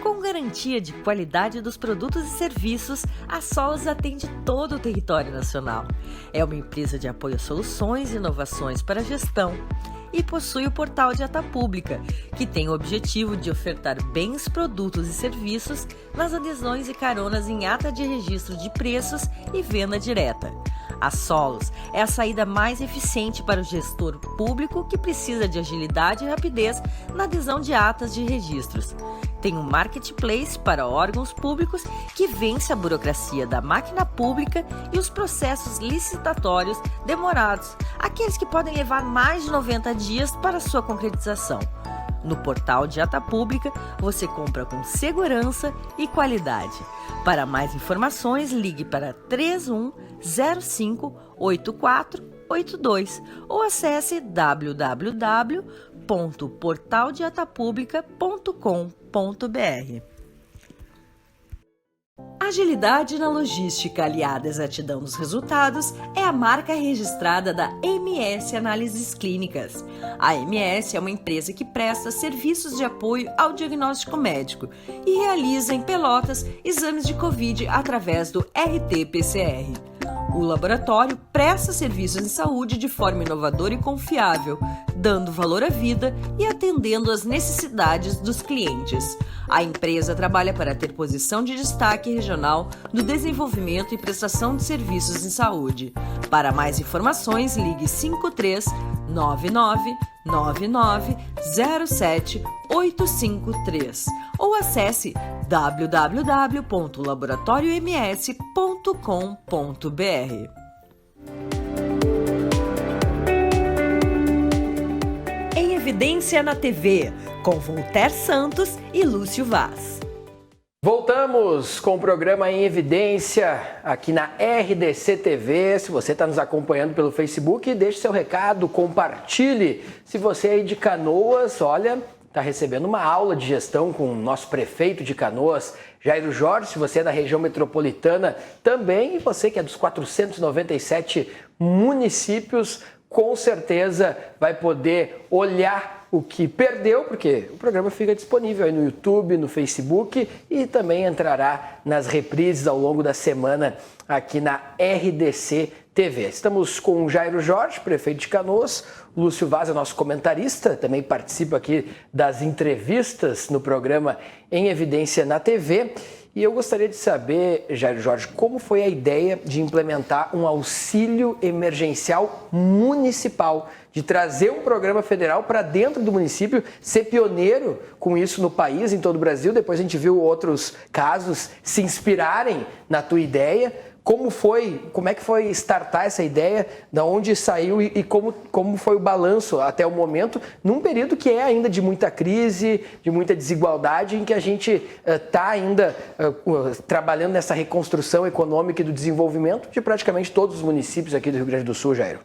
Com garantia de qualidade dos produtos e serviços, a Solos atende todo o território nacional. É uma empresa de apoio a soluções e inovações para a gestão e possui o portal de ata pública, que tem o objetivo de ofertar bens, produtos e serviços nas adesões e caronas em ata de registro de preços e venda direta. A Solos é a saída mais eficiente para o gestor público que precisa de agilidade e rapidez na adesão de atas de registros. Tem um marketplace para órgãos públicos que vence a burocracia da máquina pública e os processos licitatórios demorados, aqueles que podem levar mais de 90 dias para sua concretização. No portal de ata pública, você compra com segurança e qualidade. Para mais informações, ligue para 3105-8482 ou acesse www.portaldeatapublica.com.br. Agilidade na logística aliada à exatidão dos resultados é a marca registrada da MS Análises Clínicas. A MS é uma empresa que presta serviços de apoio ao diagnóstico médico e realiza em Pelotas exames de Covid através do RT-PCR. O laboratório presta serviços em saúde de forma inovadora e confiável, dando valor à vida e atendendo às necessidades dos clientes. A empresa trabalha para ter posição de destaque regional no desenvolvimento e prestação de serviços em saúde. Para mais informações, ligue 53 99 99 07 853 ou acesse www.laboratorioms.com.br. Em Evidência na TV, com Voltaire Santos e Lúcio Vaz. Voltamos com o programa Em Evidência aqui na RDC TV. Se você está nos acompanhando pelo Facebook, deixe seu recado, compartilhe. Se você é aí de Canoas, olha, está recebendo uma aula de gestão com o nosso prefeito de Canoas, Jairo Jorge. Se você é da região metropolitana também, e você que é dos 497 municípios, com certeza vai poder olhar o que perdeu, porque o programa fica disponível aí no YouTube, no Facebook e também entrará nas reprises ao longo da semana aqui na RDC TV. Estamos com o Jairo Jorge, prefeito de Canoas. O Lúcio Vaz é nosso comentarista, também participa aqui das entrevistas no programa Em Evidência na TV. E eu gostaria de saber, Jairo Jorge, como foi a ideia de implementar um auxílio emergencial municipal, de trazer um programa federal para dentro do município, ser pioneiro com isso no país, em todo o Brasil. Depois a gente viu outros casos se inspirarem na tua ideia. Como é que foi startar essa ideia, da onde saiu e como foi o balanço até o momento, num período que é ainda de muita crise, de muita desigualdade, em que a gente está ainda trabalhando nessa reconstrução econômica e do desenvolvimento de praticamente todos os municípios aqui do Rio Grande do Sul, Jairo?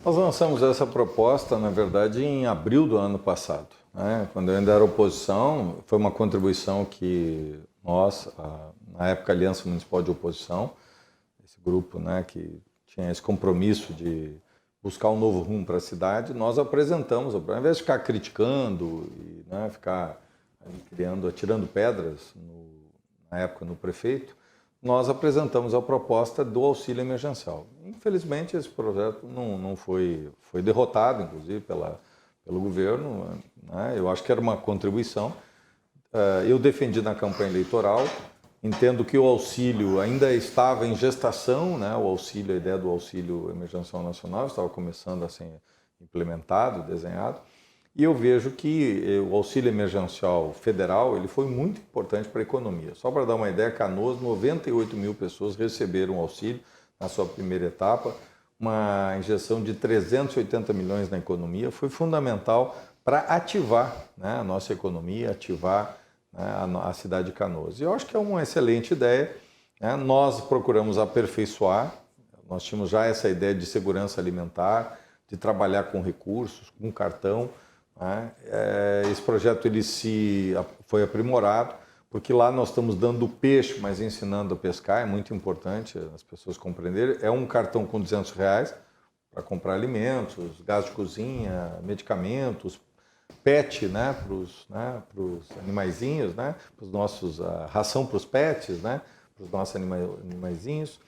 Nós lançamos essa proposta, na verdade, em abril do ano passado, né? Quando eu ainda era oposição. Foi uma contribuição que nós, na época, Aliança Municipal de Oposição, esse grupo, né, que tinha esse compromisso de buscar um novo rumo para a cidade, nós apresentamos, ao invés de ficar criticando e, né, ficar atirando pedras, na época, no prefeito, nós apresentamos a proposta do auxílio emergencial. Infelizmente, esse projeto não foi derrotado, inclusive, pelo governo, né? Eu acho que era uma contribuição. Eu defendi na campanha eleitoral. Entendo que o auxílio ainda estava em gestação, né? A ideia do auxílio emergencial nacional estava começando a ser implementado, desenhado. E eu vejo que o auxílio emergencial federal ele foi muito importante para a economia. Só para dar uma ideia, Canoas, 98 mil pessoas receberam auxílio na sua primeira etapa. Uma injeção de 380 milhões na economia foi fundamental para ativar, né, a nossa economia, ativar, né, a cidade de Canoas. E eu acho que é uma excelente ideia, né? Nós procuramos aperfeiçoar, nós tínhamos já essa ideia de segurança alimentar, de trabalhar com recursos, com cartão, né? Esse projeto foi aprimorado, porque lá nós estamos dando peixe, mas ensinando a pescar. É muito importante as pessoas compreenderem. É um cartão com R$200 para comprar alimentos, gás de cozinha, medicamentos, pet, né, para os animaizinhos, né, para os nossos, a ração para os pets, né, para os nossos animaizinhos.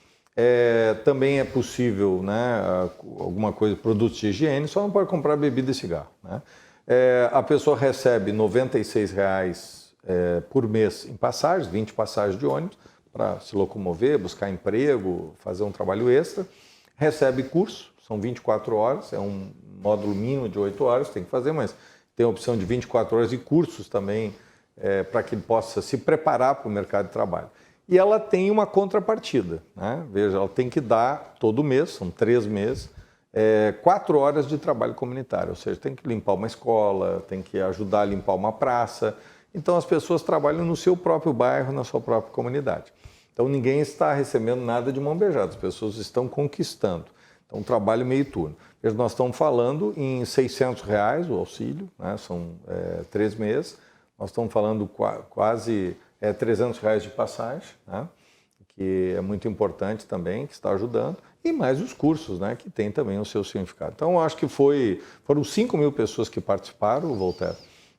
Também é possível, né, alguma coisa, produtos de higiene, só não pode comprar bebida e cigarro, né. A pessoa recebe R$ 96 por mês em passagens, 20 passagens de ônibus, para se locomover, buscar emprego, fazer um trabalho extra. Recebe curso, são 24 horas, é um módulo mínimo de 8 horas, tem que fazer, mas tem a opção de 24 horas de cursos também, para que ele possa se preparar para o mercado de trabalho. E ela tem uma contrapartida, né? Veja, ela tem que dar todo mês, são 3 meses, 4 horas de trabalho comunitário, ou seja, tem que limpar uma escola, tem que ajudar a limpar uma praça. Então as pessoas trabalham no seu próprio bairro, na sua própria comunidade. Então ninguém está recebendo nada de mão beijada, as pessoas estão conquistando. Então, um trabalho meio turno. Nós estamos falando em R$ 600 o auxílio, né? São 3 meses. Nós estamos falando quase R$ 300 de passagem, né? Que é muito importante também, que está ajudando. E mais os cursos, né? Que tem também o seu significado. Então, eu acho que foram 5 mil pessoas que participaram, Voltaire.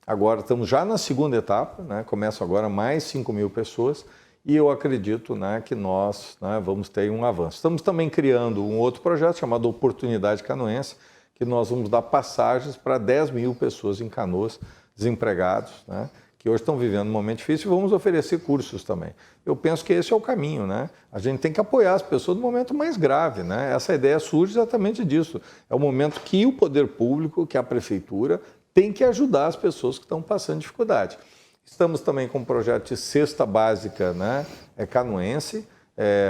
Agora, estamos já na segunda etapa, né? Começam agora mais 5 mil pessoas. E eu acredito, né, que nós, né, vamos ter um avanço. Estamos também criando um outro projeto chamado Oportunidade Canoense, que nós vamos dar passagens para 10 mil pessoas em Canoas, desempregados, né, que hoje estão vivendo um momento difícil, e vamos oferecer cursos também. Eu penso que esse é o caminho, né? A gente tem que apoiar as pessoas no momento mais grave, né? Essa ideia surge exatamente disso. É o momento que o poder público, que a prefeitura, tem que ajudar as pessoas que estão passando dificuldade. Estamos também com um projeto de cesta básica, né, canoense,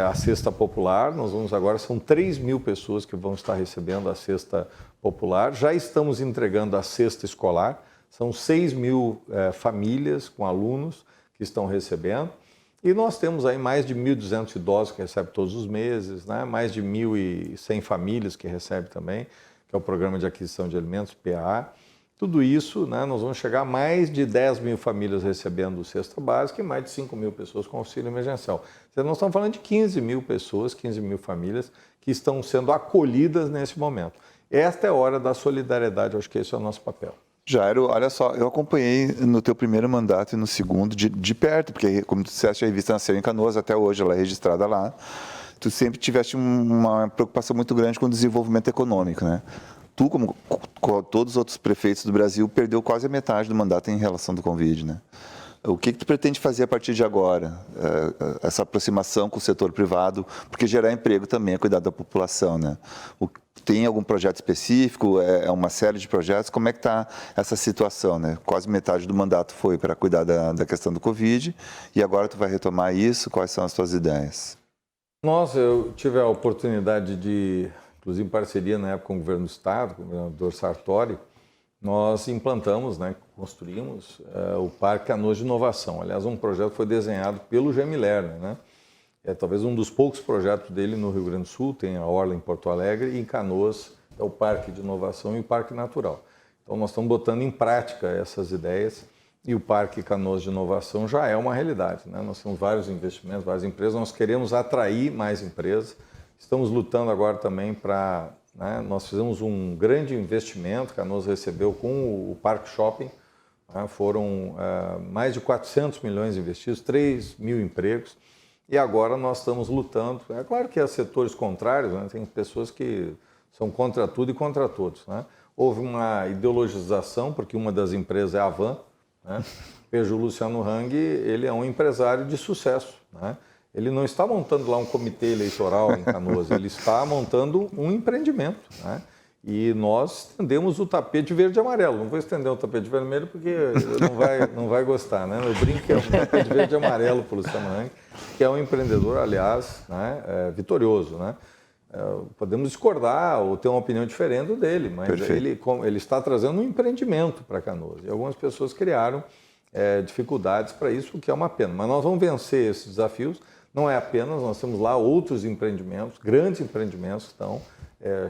a cesta popular. Nós vamos agora, são 3 mil pessoas que vão estar recebendo a cesta popular. Já estamos entregando a cesta escolar, são 6 mil famílias com alunos que estão recebendo. E nós temos aí mais de 1.200 idosos que recebem todos os meses, né, mais de 1.100 famílias que recebem também, que é o Programa de Aquisição de Alimentos, PAA. Tudo isso, né, nós vamos chegar a mais de 10 mil famílias recebendo cesta básica e mais de 5 mil pessoas com auxílio emergencial. Então, nós estamos falando de 15 mil pessoas, 15 mil famílias que estão sendo acolhidas nesse momento. Esta é a hora da solidariedade, eu acho que esse é o nosso papel. Jairo, olha só, eu acompanhei no teu primeiro mandato e no segundo de perto, porque, como tu disseste, a revista nasceu em Canoas, até hoje ela é registrada lá. Tu sempre tiveste uma preocupação muito grande com o desenvolvimento econômico, né? Tu, como todos os outros prefeitos do Brasil, perdeu quase a metade do mandato em relação do Covid, né? O que tu pretende fazer a partir de agora? Essa aproximação com o setor privado, porque gerar emprego também é cuidar da população, né? Tem algum projeto específico? É uma série de projetos? Como é que está essa situação, né? Quase metade do mandato foi para cuidar da questão do Covid e agora tu vai retomar isso? Quais são as tuas ideias? Eu tive a oportunidade de, inclusive em parceria na época com o governo do estado, com o governador Sartori, nós implantamos, né, construímos o Parque Canoas de Inovação. Aliás, um projeto que foi desenhado pelo Jaime Lerner, né? É talvez um dos poucos projetos dele no Rio Grande do Sul, tem a Orla em Porto Alegre, e em Canoas é o Parque de Inovação e o Parque Natural. Então nós estamos botando em prática essas ideias e o Parque Canoas de Inovação já é uma realidade, né? Nós temos vários investimentos, várias empresas, nós queremos atrair mais empresas, estamos lutando agora também para... Nós fizemos um grande investimento, Canoas recebeu com o Parque Shopping, né? Foram mais de 400 milhões investidos, 3 mil empregos, e agora nós estamos lutando. É claro que há setores contrários, né? Tem pessoas que são contra tudo e contra todos, né? Houve uma ideologização, porque uma das empresas é a Van, né? Veja, o Luciano Hang, ele é um empresário de sucesso, né? Ele não está montando lá um comitê eleitoral em Canoas, ele está montando um empreendimento, né? E nós estendemos o tapete verde e amarelo. Não vou estender o tapete vermelho porque não vai gostar, né? Eu brinco que é um tapete verde e amarelo para o Luciano Hang, que é um empreendedor, aliás, né, vitorioso, né? Podemos discordar ou ter uma opinião diferente dele, mas ele está trazendo um empreendimento para Canoas. E algumas pessoas criaram dificuldades para isso, o que é uma pena. Mas nós vamos vencer esses desafios. Não é apenas, nós temos lá outros empreendimentos, grandes empreendimentos que estão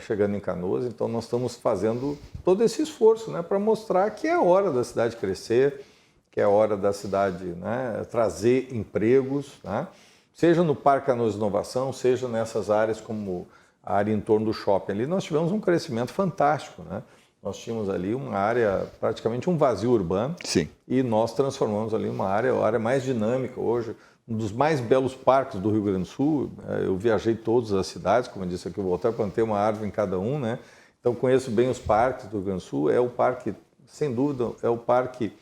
chegando em Canoas, então nós estamos fazendo todo esse esforço, né, para mostrar que é hora da cidade crescer, que é hora da cidade, né, trazer empregos, né, seja no Parque Canoas de Inovação, seja nessas áreas como a área em torno do shopping ali, nós tivemos um crescimento fantástico, né? Nós tínhamos ali uma área, praticamente um vazio urbano. Sim. E nós transformamos ali uma área, a área mais dinâmica hoje, um dos mais belos parques do Rio Grande do Sul. Eu viajei todas as cidades, como eu disse aqui, eu voltei, plantei uma árvore em cada um, né? Então conheço bem os parques do Rio Grande do Sul. É o parque, sem dúvida, é o parque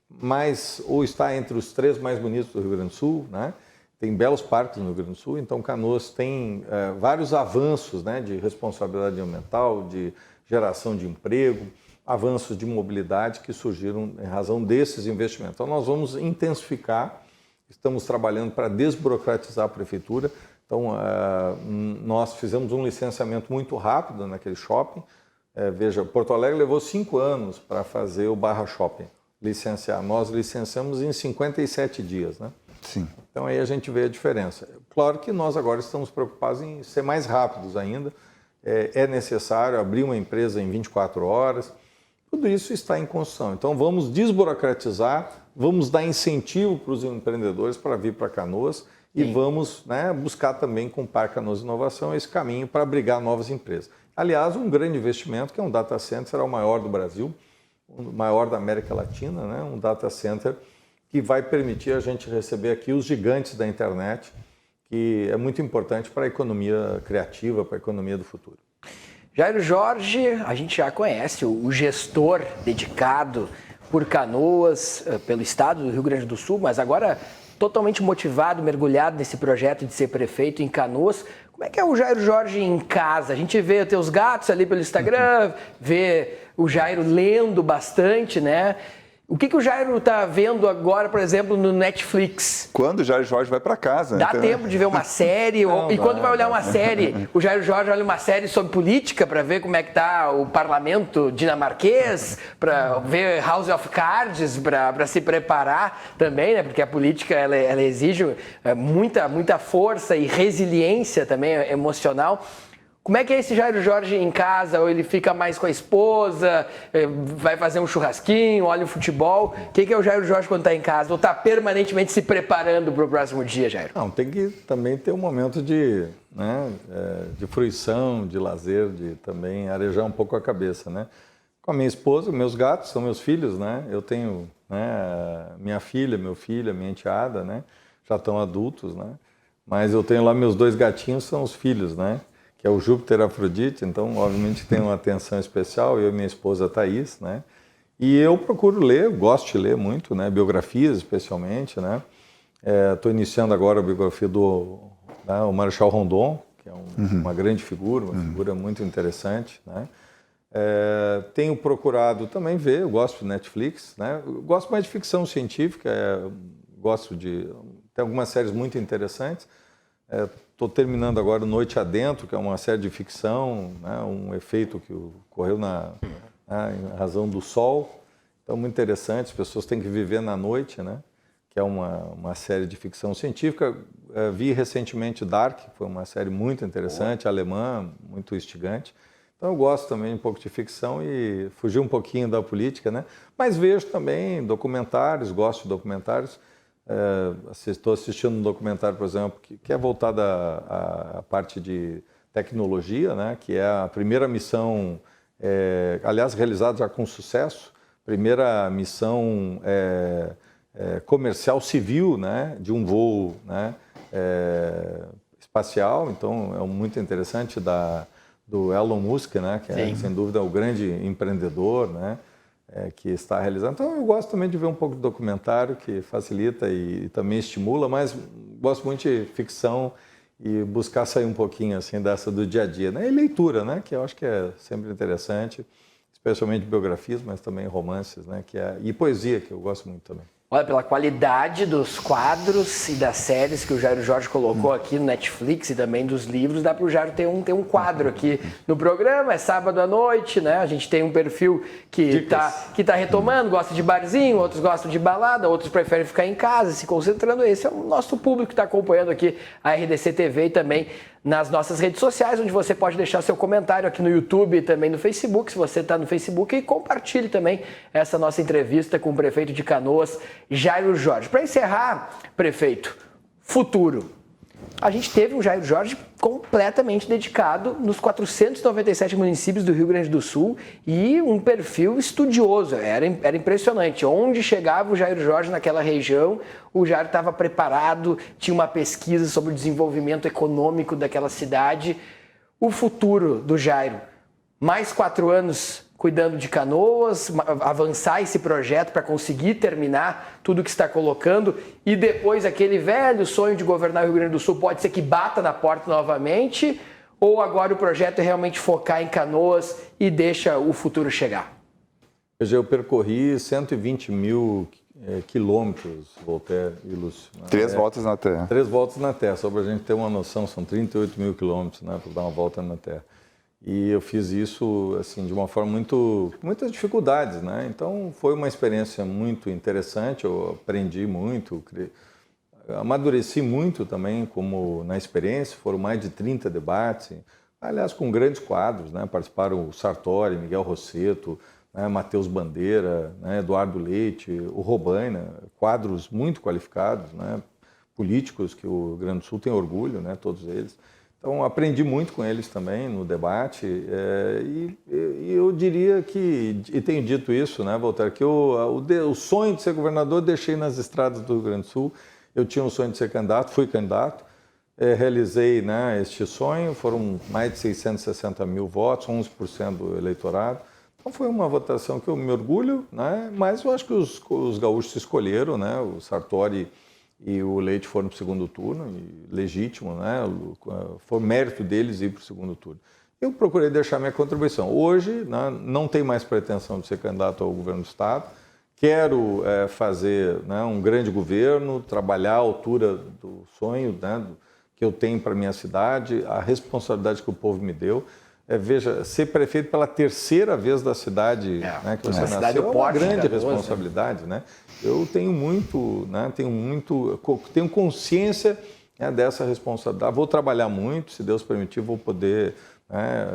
mais, ou está entre os 3 mais bonitos do Rio Grande do Sul, né? Tem belos parques no Rio Grande do Sul, então Canoas tem vários avanços, né, de responsabilidade ambiental, de geração de emprego, avanços de mobilidade que surgiram em razão desses investimentos. Então nós vamos intensificar, estamos trabalhando para desburocratizar a prefeitura. Então nós fizemos um licenciamento muito rápido naquele shopping. Veja, Porto Alegre levou 5 anos para fazer o Barra Shopping, licenciar. Nós licenciamos em 57 dias, né? Sim. Então aí a gente vê a diferença. Claro que nós agora estamos preocupados em ser mais rápidos ainda. É necessário abrir uma empresa em 24 horas. Tudo isso está em construção. Então vamos desburocratizar, vamos dar incentivo para os empreendedores para vir para Canoas e vamos, né, buscar também com o Parque Canoas Inovação esse caminho para abrigar novas empresas. Aliás, um grande investimento que é um data center, será o maior do Brasil, o maior da América Latina, né, um data center que vai permitir a gente receber aqui os gigantes da internet, que é muito importante para a economia criativa, para a economia do futuro. Jairo Jorge, a gente já conhece, o gestor dedicado por Canoas, pelo estado do Rio Grande do Sul, mas agora totalmente motivado, mergulhado nesse projeto de ser prefeito em Canoas. Como é que é o Jairo Jorge em casa? A gente vê os teus gatos ali pelo Instagram, vê o Jairo lendo bastante, né? O que o Jairo está vendo agora, por exemplo, no Netflix? Quando o Jairo Jorge vai para casa. Dá então... tempo de ver uma série? Quando vai olhar uma série, o Jairo Jorge olha uma série sobre política para ver como é que está o parlamento dinamarquês, para ver House of Cards, para se preparar também, né? Porque a política ela exige muita força e resiliência também emocional. Como é que é esse Jairo Jorge em casa? Ou ele fica mais com a esposa, vai fazer um churrasquinho, olha o futebol? O que é o Jairo Jorge quando está em casa? Ou está permanentemente se preparando para o próximo dia, Jairo? Não, tem que também ter um momento de, né, de fruição, de lazer, de também arejar um pouco a cabeça, né? Com a minha esposa, meus gatos são meus filhos, né? Eu tenho, né, minha filha, meu filho, minha enteada, né? Já estão adultos, né? Mas eu tenho lá meus 2 gatinhos, são os filhos, né? Que é o Júpiter e a Afrodite, então obviamente tem uma atenção especial, eu e minha esposa Thaís, né? E eu procuro ler, gosto de ler muito, né? Biografias especialmente, né? Estou iniciando agora a biografia do o Marechal Rondon, que é uma grande figura, uma figura muito interessante, né? Tenho procurado também ver, eu gosto de Netflix, né? Eu gosto mais de ficção científica, gosto de... Tem algumas séries muito interessantes. Estou terminando agora Noite Adentro, que é uma série de ficção, né, um efeito que ocorreu em razão do sol. Então, muito interessante, as pessoas têm que viver na noite, né, que é uma série de ficção científica. Vi recentemente Dark, que foi uma série muito interessante, alemã, muito instigante. Então, eu gosto também um pouco de ficção e fugir um pouquinho da política, né? Mas vejo também documentários, gosto de documentários. Estou assistindo um documentário, por exemplo, que é voltado à parte de tecnologia, né? Que é a primeira missão, aliás, realizada já com sucesso, primeira missão comercial civil, né? De um voo, né? Espacial. Então, é muito interessante do Elon Musk, né? Que é, sem dúvida, o grande empreendedor, né? Que está realizando. Então, eu gosto também de ver um pouco de documentário, que facilita e também estimula, mas gosto muito de ficção e buscar sair um pouquinho assim dessa do dia a dia, né? E leitura, né? Que eu acho que é sempre interessante, especialmente biografias, mas também romances, né? E poesia, que eu gosto muito também. Olha, pela qualidade dos quadros e das séries que o Jairo Jorge colocou aqui no Netflix e também dos livros, dá para o Jairo ter um quadro aqui no programa. É sábado à noite, né? A gente tem um perfil que tá retomando, gosta de barzinho, outros gostam de balada, outros preferem ficar em casa, se concentrando. Esse é o nosso público que está acompanhando aqui a RDC TV e também nas nossas redes sociais, onde você pode deixar seu comentário aqui no YouTube e também no Facebook, se você está no Facebook, e compartilhe também essa nossa entrevista com o prefeito de Canoas, Jairo Jorge. Para encerrar, prefeito, futuro. a gente teve um Jairo Jorge completamente dedicado nos 497 municípios do Rio Grande do Sul e um perfil estudioso, era impressionante. Onde chegava o Jairo Jorge naquela região, o Jairo estava preparado, tinha uma pesquisa sobre o desenvolvimento econômico daquela cidade. O futuro do Jairo, mais 4 anos cuidando de Canoas, avançar esse projeto para conseguir terminar tudo que está colocando e depois aquele velho sonho de governar o Rio Grande do Sul pode ser que bata na porta novamente, ou agora o projeto é realmente focar em Canoas e deixa o futuro chegar? Eu percorri 120 mil quilômetros, Voltaire e Lúcio. 3 voltas na Terra. 3 voltas na Terra, só para a gente ter uma noção, são 38 mil quilômetros, né, para dar uma volta na Terra. E eu fiz isso assim de uma forma com muitas dificuldades, né? Então foi uma experiência muito interessante, eu aprendi muito, amadureci muito também como na experiência, foram mais de 30 debates, aliás com grandes quadros, né? Participaram o Sartori, Miguel Rosseto, né? Matheus Bandeira, né? Eduardo Leite, o Robaina, quadros muito qualificados, né? Políticos que o Rio Grande do Sul tem orgulho, né? Todos eles. Então, aprendi muito com eles também no debate e eu diria que, e tenho dito isso, né, Voltaire, que o sonho de ser governador eu deixei nas estradas do Rio Grande do Sul. Eu tinha um sonho de ser candidato, fui candidato, realizei, né, este sonho, foram mais de 660 mil votos, 11% do eleitorado. Então, foi uma votação que eu me orgulho, né, mas eu acho que os gaúchos escolheram, né, o Sartori e o Leite foram para o segundo turno, e legítimo, né? Foi mérito deles ir para o segundo turno. Eu procurei deixar minha contribuição. Hoje, né, não tenho mais pretensão de ser candidato ao governo do Estado, quero fazer, né, um grande governo, trabalhar à altura do sonho, né, que eu tenho para a minha cidade, a responsabilidade que o povo me deu. Veja, ser prefeito pela 3ª vez da cidade, né, que você nasceu, é uma grande responsabilidade, né? Eu tenho muito, né, tenho consciência, né, dessa responsabilidade. Vou trabalhar muito, se Deus permitir, vou poder, né,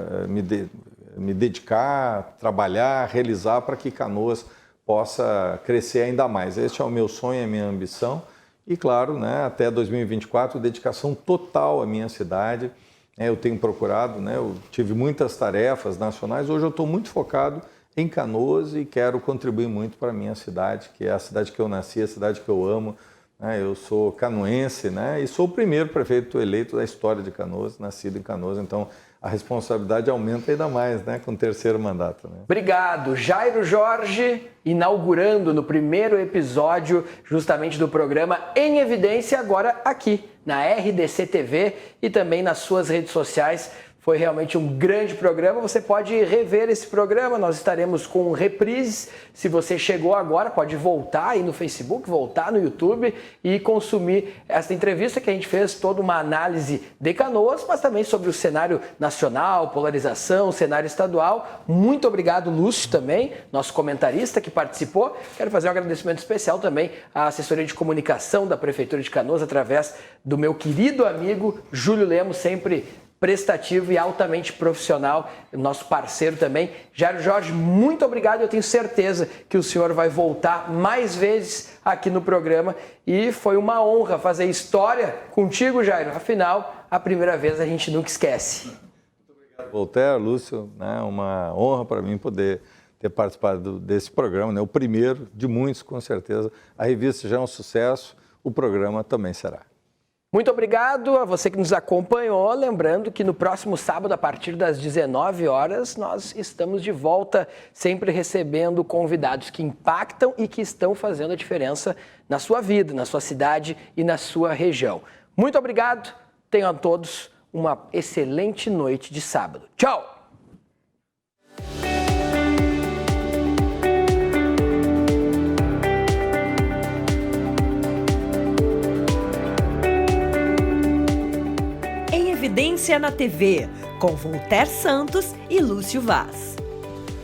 me dedicar, trabalhar, realizar para que Canoas possa crescer ainda mais. Este é o meu sonho, é a minha ambição e, claro, né, até 2024, dedicação total à minha cidade. Eu tenho procurado, né, eu tive muitas tarefas nacionais, hoje eu estou muito focado em Canoas e quero contribuir muito para a minha cidade, que é a cidade que eu nasci, a cidade que eu amo. Né, eu sou canoense, né, e sou o primeiro prefeito eleito da história de Canoas, nascido em Canoas, então a responsabilidade aumenta ainda mais, né, com o 3º mandato. Né? Obrigado, Jairo Jorge, inaugurando no primeiro episódio justamente do programa Em Evidência, agora aqui na RDC TV e também nas suas redes sociais. Foi realmente um grande programa, você pode rever esse programa, nós estaremos com reprises. Se você chegou agora, pode voltar aí no Facebook, voltar no YouTube e consumir essa entrevista que a gente fez, toda uma análise de Canoas, mas também sobre o cenário nacional, polarização, cenário estadual. Muito obrigado, Lúcio, também, nosso comentarista que participou. Quero fazer um agradecimento especial também à assessoria de comunicação da Prefeitura de Canoas, através do meu querido amigo Júlio Lemos, sempre prestativo e altamente profissional, nosso parceiro também. Jairo Jorge, muito obrigado, eu tenho certeza que o senhor vai voltar mais vezes aqui no programa e foi uma honra fazer história contigo, Jairo, afinal, a primeira vez a gente nunca esquece. Muito obrigado, Voltaire, Lúcio, né? Uma honra para mim poder ter participado desse programa, né? O primeiro de muitos, com certeza. A revista já é um sucesso, o programa também será. Muito obrigado a você que nos acompanhou. Lembrando que no próximo sábado, a partir das 19 horas, nós estamos de volta, sempre recebendo convidados que impactam e que estão fazendo a diferença na sua vida, na sua cidade e na sua região. Muito obrigado. Tenham todos uma excelente noite de sábado. Tchau! Evidência na TV, com Voltaire Santos e Lúcio Vaz.